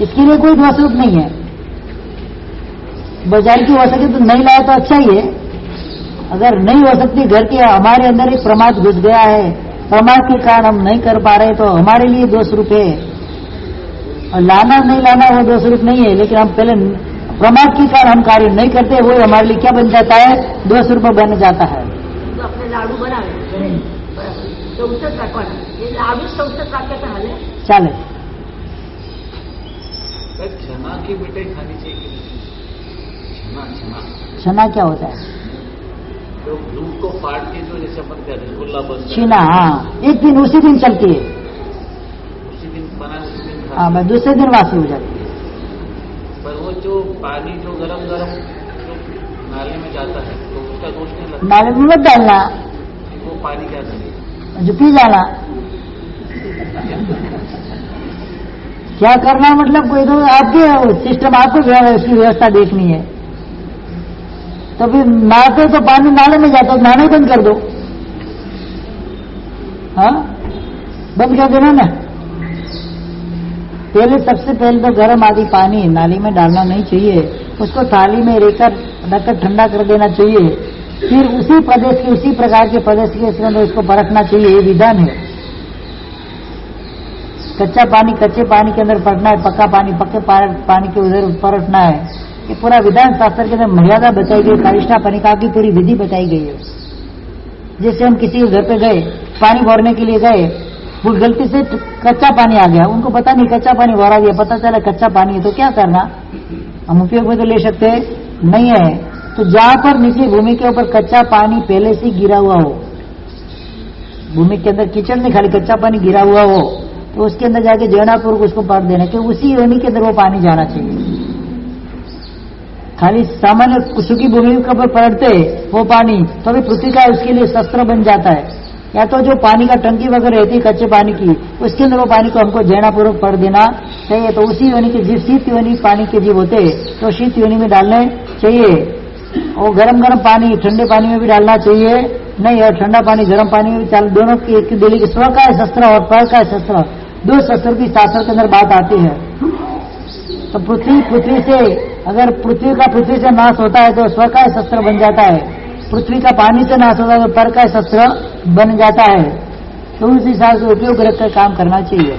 इसके लिए कोई दोष रूप नहीं है। बाजार की हो सके तो नहीं लाए तो अच्छा ही है। अगर नहीं हो सकती, घर के हमारे अंदर एक प्रमाद घुस गया है प्रमाद के कारण हम नहीं कर पा रहे तो हमारे लिए दोष रूप है। और लाना नहीं लाना वो दोष रूप नहीं है, लेकिन हम पहले प्रमाद के कारण हम कार्य नहीं करते, वो हमारे लिए क्या बन जाता है, दोष रूप बन जाता है। तो अपने लाडू बनावे चौसठ રાખવાના, એ લાડુ 64 વાક્ય તો હાલે ચાલે। छना की मिठाई खानी चाहिए। छना छना छना क्या होता है? तो दूध को फाड़ के जो जैसे अपन क्या रसगुल्ला बनता है, छीना, हाँ, एक दिन उसी दिन चलती है, उसी दिन बना उसी दिन हाँ, खा। बस दूसरे दिन वासी हो जाती है। पर वो जो पानी जो गरम गरम जो नाले में जाता है तो उसका दोष नहीं लगता। नाले में मत डालना, वो पानी क्या करेगा? जो पी जाना। क्या करना मतलब कोई तो आपके सिस्टम, आपको उसकी व्यवस्था देखनी है। तो फिर नहाते तो पानी नाले में जाता, तो नहाने बंद कर दो, हाँ, बंद कर देना ना। पहले सबसे पहले तो गर्म आदि पानी नाली में डालना नहीं चाहिए, उसको थाली में रखकर ठंडा कर देना चाहिए। फिर उसी प्रदेश के, उसी प्रकार के प्रदेश के इसके अंदर उसको परखना चाहिए, ये विधान है। कच्चा पानी कच्चे पानी के अंदर परखना है, पक्का पानी पक्के पानी के उधर परखना है। ये पूरा विधान शास्त्र के अंदर मर्यादा बताई गई, कारिष्ठा पनिका की पूरी विधि बताई गई है। जैसे हम किसी के घर पे गए, पानी भरने के लिए गए, वो गलती से कच्चा पानी आ गया, उनको पता नहीं कच्चा पानी भरा दिया, पता चला कच्चा पानी है, तो क्या करना? हम उपयोग में तो ले सकते नहीं है। तो जहां पर निचली भूमि के ऊपर कच्चा पानी पहले से गिरा हुआ हो, भूमि के अंदर कीचड़ नहीं, खाली कच्चा पानी गिरा हुआ हो, तो उसके अंदर जाके जैनापूर्वक उसको पढ़ देना कि उसी योनि के अंदर वो पानी जाना चाहिए। खाली सामान्य सूखी भूमि के ऊपर पलटते वो पानी तो अभी पृथ्वी का उसके लिए शस्त्र बन जाता है। या तो जो पानी का टंकी वगैरह रहती है कच्चे पानी की, उसके अंदर वो पानी को हमको जैनापूर्वक पढ़ देना चाहिए। तो उसी योनि के जीव, शीत योनि पानी के जीव होते तो शीत योनि में डालने चाहिए। और गरम गरम पानी ठंडे पानी में भी डालना चाहिए नहीं, और ठंडा पानी गर्म पानी में भी चाल, दोनों की एक दिली के स्व का शस्त्र और पर का शस्त्र, दो शस्त्र की शास्त्र के अंदर बात आती है। तो पृथ्वी से अगर पृथ्वी से नाश होता है तो स्व का शस्त्र बन जाता है, पृथ्वी का पानी से नाश होता है तो पर का शस्त्र बन जाता है। तो उस हिसाब से उपयोग रखकर काम करना चाहिए।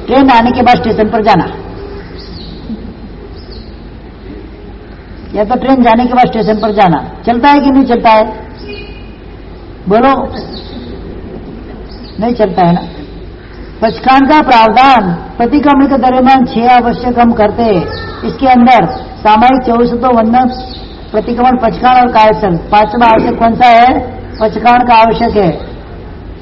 ट्रेन आने के बाद स्टेशन पर जाना, या तो ट्रेन जाने के बाद स्टेशन पर जाना। चलता है कि नहीं चलता है? बोलो, नहीं चलता है ना। पचकांड का प्रावधान प्रतिक्रमण के दरमियान 6 आवश्यक हम करते हैं। इसके अंदर सामायिक 24 वंदन, प्रतिक्रमण, पचकांड और कायसल। 5वां आवश्यक कौन सा है? पचकांड का आवश्यक है,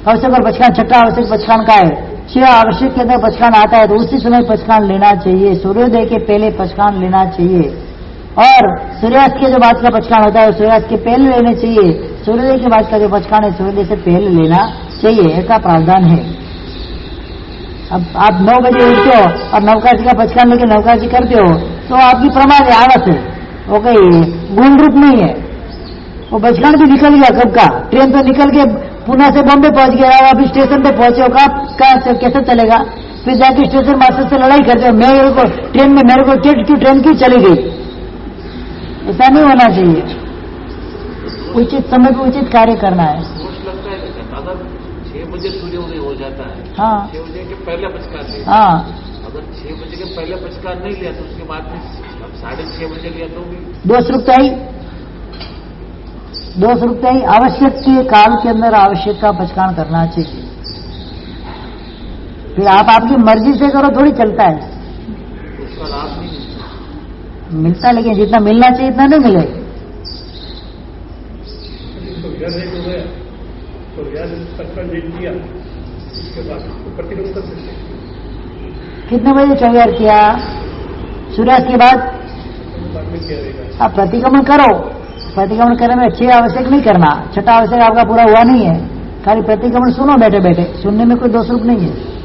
आवश्यक और पचकांड। 6वां आवश्यक पचकांड का है। 6 आवश्यक के अंदर पचकांड आता है तो उसी समय पचकांड लेना चाहिए। सूर्योदय के पहले पचकांड लेना चाहिए। और सूर्यास्त के जो बाद का पचकांड होता है सूर्यास्त के पहले लेने चाहिए। सूर्योदय के बाद का जो पचकांड है सूर्योदय से पहले लेना चाहिए, ऐसा प्रावधान है। अब आप 9 बजे उठते हो और नवकाशी का पचकांड लेके नवकाशी करते हो तो आपकी प्रमाद है, आलस है, वो कोई गुण रूप नहीं है। वो पचकांड भी निकल गया कब का, ट्रेन तो निकल के पुणे से बॉम्बे पहुंच गया, अभी स्टेशन पे पहुंचे हो, कहाँ कैसे चलेगा? फिर जाके स्टेशन मास्टर से लड़ाई करते हो, मेरे को ट्रेन में मेरे को ट्रेन क्यों चली गई? ऐसा नहीं होना चाहिए। उचित समय पर उचित कार्य करना है। लगता है अगर 6 बजे सूर्योदय हो जाता है, हाँ, 6 बजे के पहले पचकार लिया, हाँ, अगर 6 बजे के पहले पचकार नहीं लिया तो उसके बाद में अब 6:30 बजे लिया तो भी दोष रुकता ही। आवश्यक के काल के अंदर आवश्यक का पचकान करना चाहिए। फिर आप आपकी मर्जी से करो, थोड़ी चलता है, उसका लाभ नहीं मिलता, लेकिन जितना मिलना चाहिए इतना नहीं मिले। कितने बजे चौयार किया? सूर्यास्त के बाद आप प्रतिक्रमण करो। प्रतिक्रमण करने में 6 आवश्यक नहीं करना, 6वां आवश्यक आपका पूरा हुआ नहीं है। खाली प्रतिक्रमण सुनो बैठे बैठे, सुनने में कोई दोष रूप नहीं है।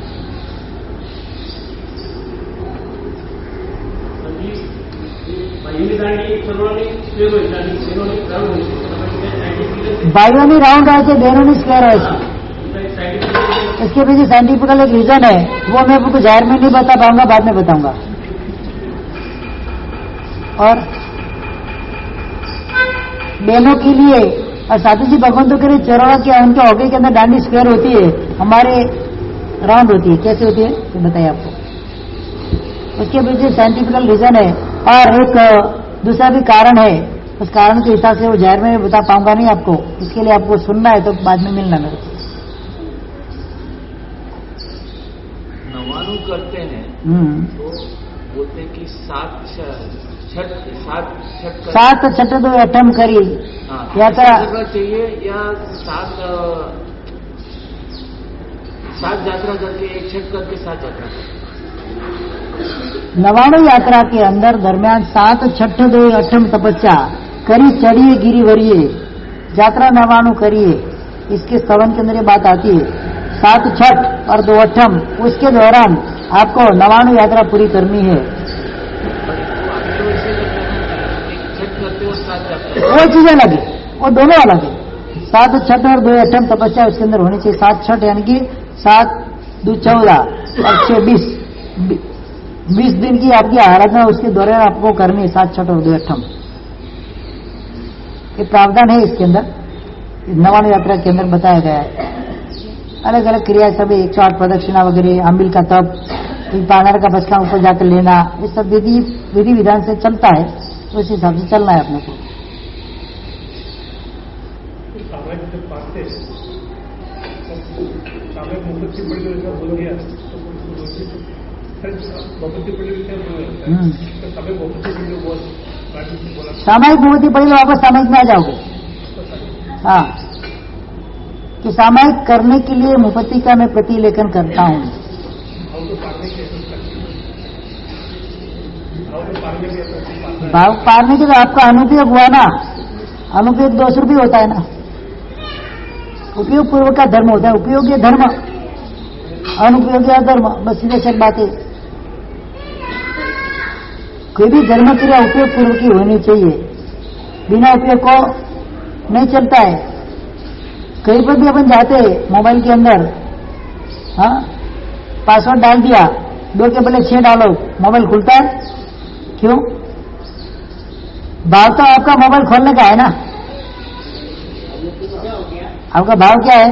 भाइयों राउंड आए बहनों ने स्क्वायर है। इसके पीछे साइंटिफिकल एक रीजन है, वो मैं आपको जाहिर में नहीं बता पाऊंगा, बाद में बताऊंगा। और बहनों के लिए और साधु जी भगवंतों के लिए चरवा के उनके होगे के अंदर डांडी स्क्वायर होती है, हमारे राउंड होती है। कैसे होती है ये बताइए आपको। उसके पीछे साइंटिफिकल रीजन है और एक दूसरा भी कारण है। उस कारण के हिसाब से वो जाहिर में बता पाऊंगा नहीं आपको, इसके लिए आपको सुनना है तो बाद में मिलना मेरे को। नवाणु करते हैं तो बोलते कि सात छठ दो अठम करी यात्रा चाहिए या सात यात्रा करके एक छठ करके 7 यात्रा। नवाणु यात्रा के अंदर दरमियान 7 छठ दो अठम तपस्या करी चढ़िए गिरी वरिए यात्रा नवाणु करिए, इसके स्तवन के अंदर ये बात आती है। 7 छठ और 2 अठम उसके दौरान आपको नवाणु यात्रा पूरी करनी है। वो चीज अलग है, वो दोनों अलग है। 7 छठ और 2 अठम तपस्या उसके अंदर होनी चाहिए। 7 छठ यानी कि 7 2 14 और 6 20 दिन की आपकी आराधना उसके दौरान आपको करनी है। 7 छठ और 2 अठम ये प्रावधान है इसके अंदर, नवाणु यात्रा के अंदर बताया गया है। अलग अलग क्रिया सब 108 प्रदक्षिणा वगैरह, अम्बिल का तप, पानार का बचका ऊपर जाकर लेना, ये सब विधि विधान से चलता है। उस हिसाब से चलना है अपने को। सामायिक भूमि पड़ी तो वापस सामायिक में आ जाओगे। हाँ, कि सामायिक करने के लिए मुपत्ति का मैं प्रतिलेखन करता हूँ। भाव पारने के तो आपका अनुपयोग हुआ ना, अनुपयोग दोष रूपी होता है ना। उपयोग पूर्वक का धर्म होता है, उपयोगी धर्म, अनुपयोगी धर्म, बस सीधे से बात है। कोई भी धर्म क्रिया उपयोग पूर्वक की होनी चाहिए, बिना उपयोग को नहीं चलता है। कहीं पर भी अपन जाते हैं मोबाइल के अंदर, हाँ, पासवर्ड डाल दिया, 2 के बदले 6 डालो, मोबाइल खुलता है। क्यों? भाव तो आपका मोबाइल खोलने का है ना। आपका भाव क्या है?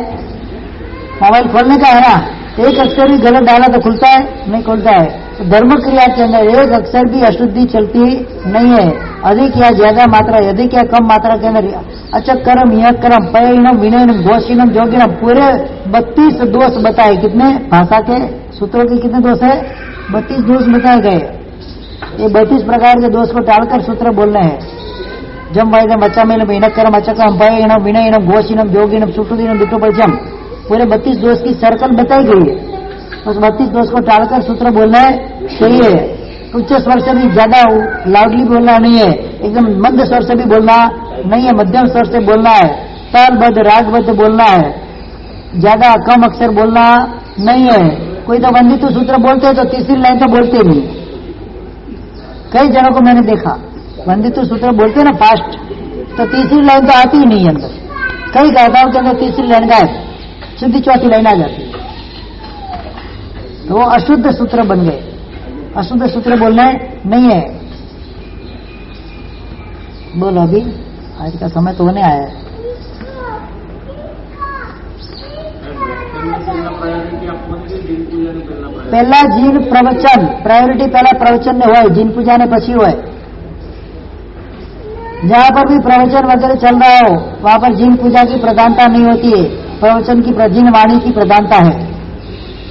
मोबाइल खोलने का है ना। एक अक्षर भी गलत डाला तो खुलता है? नहीं खुलता है। तो धर्म क्रिया के अंदर एक अक्षर भी अशुद्धि चलती नहीं है। अधिक या ज्यादा मात्रा, अधिक या कम मात्रा के अंदर अचक्रम, यक्रम, पयनम, विनयनम, घोषिनम, जोगिनम, पूरे 32 दोष बताए। कितने भाषा के सूत्रों के कितने दोष है? 32 दोष बताए गए। ये 32 प्रकार के दोष को टालकर सूत्र बोलने हैं। जम वैदम अचमेलम इनक्रम अचक्रम पयनम विनयनम घोषिनम जोगिनम सुटुदिनम विटुपजम, पूरे 32 दोष की सर्कल बताई गई है। उस 32 दोष को टालकर सूत्र बोलना चाहिए। उच्च स्वर से भी ज्यादा लाउडली बोलना नहीं है, एकदम मध्य स्वर से भी बोलना नहीं है, मध्यम स्वर से बोलना है, तालबद्ध रागबद्ध बोलना है, ज्यादा कम अक्षर बोलना नहीं है। कोई तो वंदित सूत्र बोलते हैं तो तीसरी लाइन तो बोलते नहीं। कई जनों को मैंने देखा वंदित सूत्र बोलते ना फास्ट, तो तीसरी लाइन तो आती ही नहीं अंदर। कई गाथाओं के अंदर तीसरी लाइन गायब, सीधी चौथी लाइन आ जाती है। तो वो अशुद्ध सूत्र बन गए। अशुद्ध सूत्र बोलना नहीं है। बोलो, अभी आज का समय तो होने आया है। पहला जीन प्रवचन प्रायोरिटी, पहला प्रवचन ने हुआ, जीन पूजा ने पछी हुआ। जहां पर भी प्रवचन वगैरह चल रहा हो वहां पर जीन पूजा की प्रधानता नहीं होती है, प्रवचन की जीन वाणी की प्रधानता है।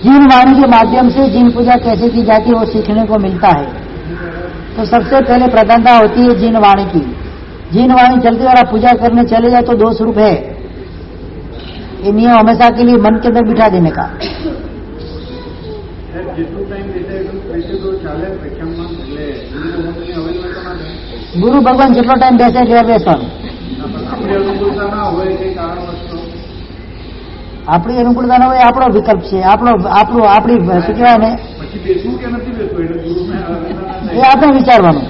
जीन वाणी के माध्यम से जीन पूजा कैसे की जाती है वो सीखने को मिलता है। तो सबसे पहले प्रधानता होती है जीन वाणी की। जीन वाणी चलती और आप पूजा करने चले जाए तो 2 स्वरूप है। ये नियम हमेशा के लिए मन के अंदर बिठा देने का। गुरु भगवान જેટલો ટાઈમ બેસે એટલે બેસવાનું. આપણી અનુકૂળતા ન હોય, આપણો વિકલ્પ છે, આપણી શું કહેવાય ને, એ આપણે વિચારવાનું.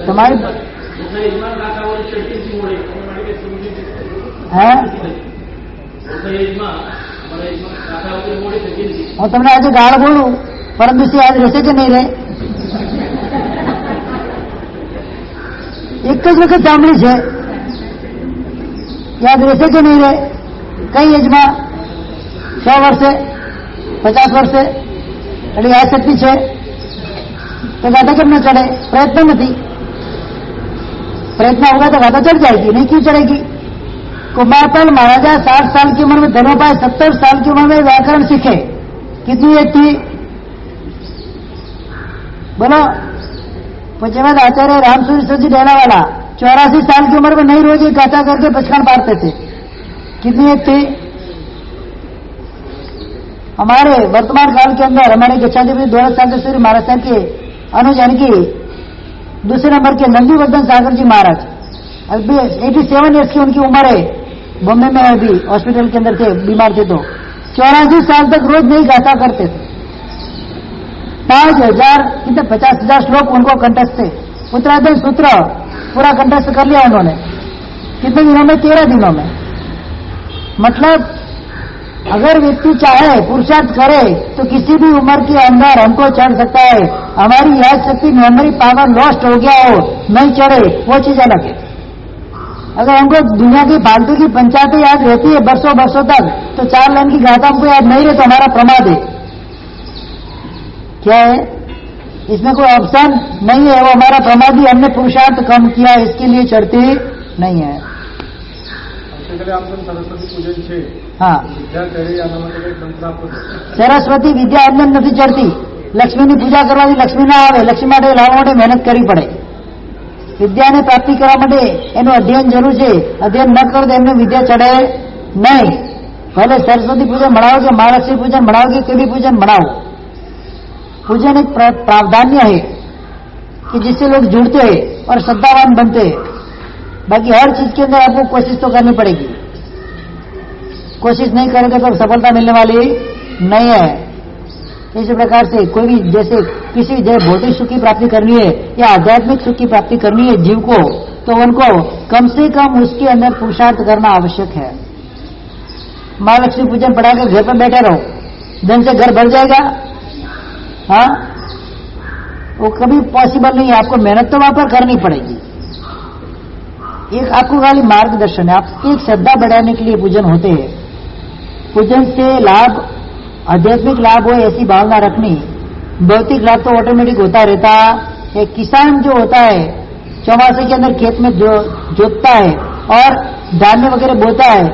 તમારી હું તમને આજે ગાળ બોલું, પરમ દિવસે યાદ રહેશે કે નહીં રહે? એક જ વખત સાંભળી છે, યાદ રહેશે કે નહીં રહે? કઈ એજમાં? 100 વર્ષે, 50 વર્ષે? એટલે યાદ શક્તિ છે तो गाता कब न चढ़े? प्रयत्न नहीं, प्रयत्न होगा तो गाता चढ़ जाएगी, नहीं क्यों चढ़ेगी? कुमारपाल महाराजा 60 साल की उम्र में धर्मपाल 70 साल की उम्र में व्याकरण सीखे। कितनी एज थी बोलो? पूज्यपाद आचार्य रामसूरी जी डेला वाला 84 साल की उम्र में नहीं रोज एक गाता करके बचपन पारते थे। कितनी एज थी? हमारे वर्तमान काल के अंदर हमारे गच्छाधिपति दौलत शांतेश्वरी महाराज साहब के अनुज यानी कि दूसरे नंबर के नंदीवर्धन सागर जी महाराज, अभी 87 ईयर्स की उनकी उम्र है। बॉम्बे में अभी हॉस्पिटल के अंदर थे, बीमार थे, तो 84 साल तक रोज नहीं गाता करते थे। 5000 कितने 50,000 श्लोक उनको कंठस्थ थे। उत्तराधन सूत्र पूरा कंठस्थ कर लिया उन्होंने। कितने दिनों में? 13 दिनों में। मतलब अगर व्यक्ति चाहे, पुरुषार्थ करे, तो किसी भी उम्र के अंदर हमको चढ़ सकता है। हमारी याद शक्ति, मेमोरी पावर लॉस्ट हो गया हो, नहीं चढ़े, वो चीज अलग है। अगर हमको दुनिया की फालतू की पंचायतें याद रहती है बरसों बरसों तक, तो 4 लाइन की गाथा हमको याद नहीं रहे तो हमारा प्रमाद है। क्या है इसमें? कोई ऑप्शन नहीं है, वो हमारा प्रमाद ही। हमने पुरुषार्थ कम किया, इसके लिए चढ़ती नहीं है। सरस्वती पूजन છે, हाँ, વિદ્યા ચડે આના માટે કઈ તંત્ર આપો? સરસ્વતી વિદ્યા એમને નથી ચડતી। લક્ષ્મીની પૂજા કરવાથી લક્ષ્મી ના આવે, લક્ષ્મી માટે લાવવા માટે મહેનત કરવી પડે। વિદ્યાને પ્રાપ્તિ કરવા માટે એનું અધ્યયન જરૂર છે। અધ્યયન ન કરો તો એમને વિદ્યા ચડે નહીં। ભલે સરસ્વતી પૂજન ભણાવો કે મહાલક્ષ્મી પૂજન ભણાવો કે कोई भी पूजन भणाओ, पूजन एक प्रावधान्य है कि जिससे लोग जुड़ते हैं और श्रद्धावान बनते हैं। बाकी हर चीज के अंदर आपको कोशिश तो करनी पड़ेगी। कोशिश नहीं करेंगे तो सफलता मिलने वाली नहीं है। इसी प्रकार से कोई भी, जैसे किसी जैसे भौतिक सुख की प्राप्ति करनी है या आध्यात्मिक सुख की प्राप्ति करनी है जीव को, तो उनको कम से कम उसके अंदर पुरुषार्थ करना आवश्यक है। महालक्ष्मी पूजन पढ़ाकर घर पर बैठे रहो, धन से घर भर जाएगा? हाँ, वो कभी पॉसिबल नहीं है। आपको मेहनत तो वहां पर करनी पड़ेगी। एक आपको खाली मार्गदर्शन है, आपकी एक श्रद्धा बढ़ाने के लिए पूजन होते हैं। पूजन से लाभ, आध्यात्मिक लाभ हो ऐसी भावना रखनी। भौतिक लाभ तो ऑटोमेटिक होता रहता है। एक किसान जो होता है चौमासे के अंदर खेत में जोतता है और धान्य वगैरह बोता है,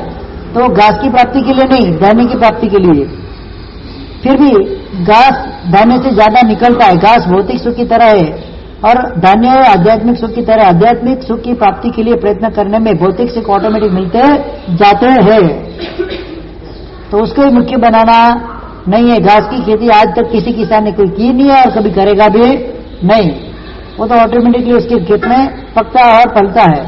तो घास की प्राप्ति के लिए नहीं, धान्य की प्राप्ति के लिए। फिर भी घास धान्य से ज्यादा निकलता है। घास भौतिक सुख की तरह है और धान्य आध्यात्मिक सुख की तरह। आध्यात्मिक सुख की प्राप्ति के लिए प्रयत्न करने में भौतिक सुख ऑटोमेटिक मिलते जाते हैं, तो उसको ही मुख्य बनाना नहीं है। घास की खेती आज तक किसी किसान ने कोई की नहीं है और कभी करेगा भी नहीं। वो तो ऑटोमेटिकली उसके खेत में पकता और फलता है।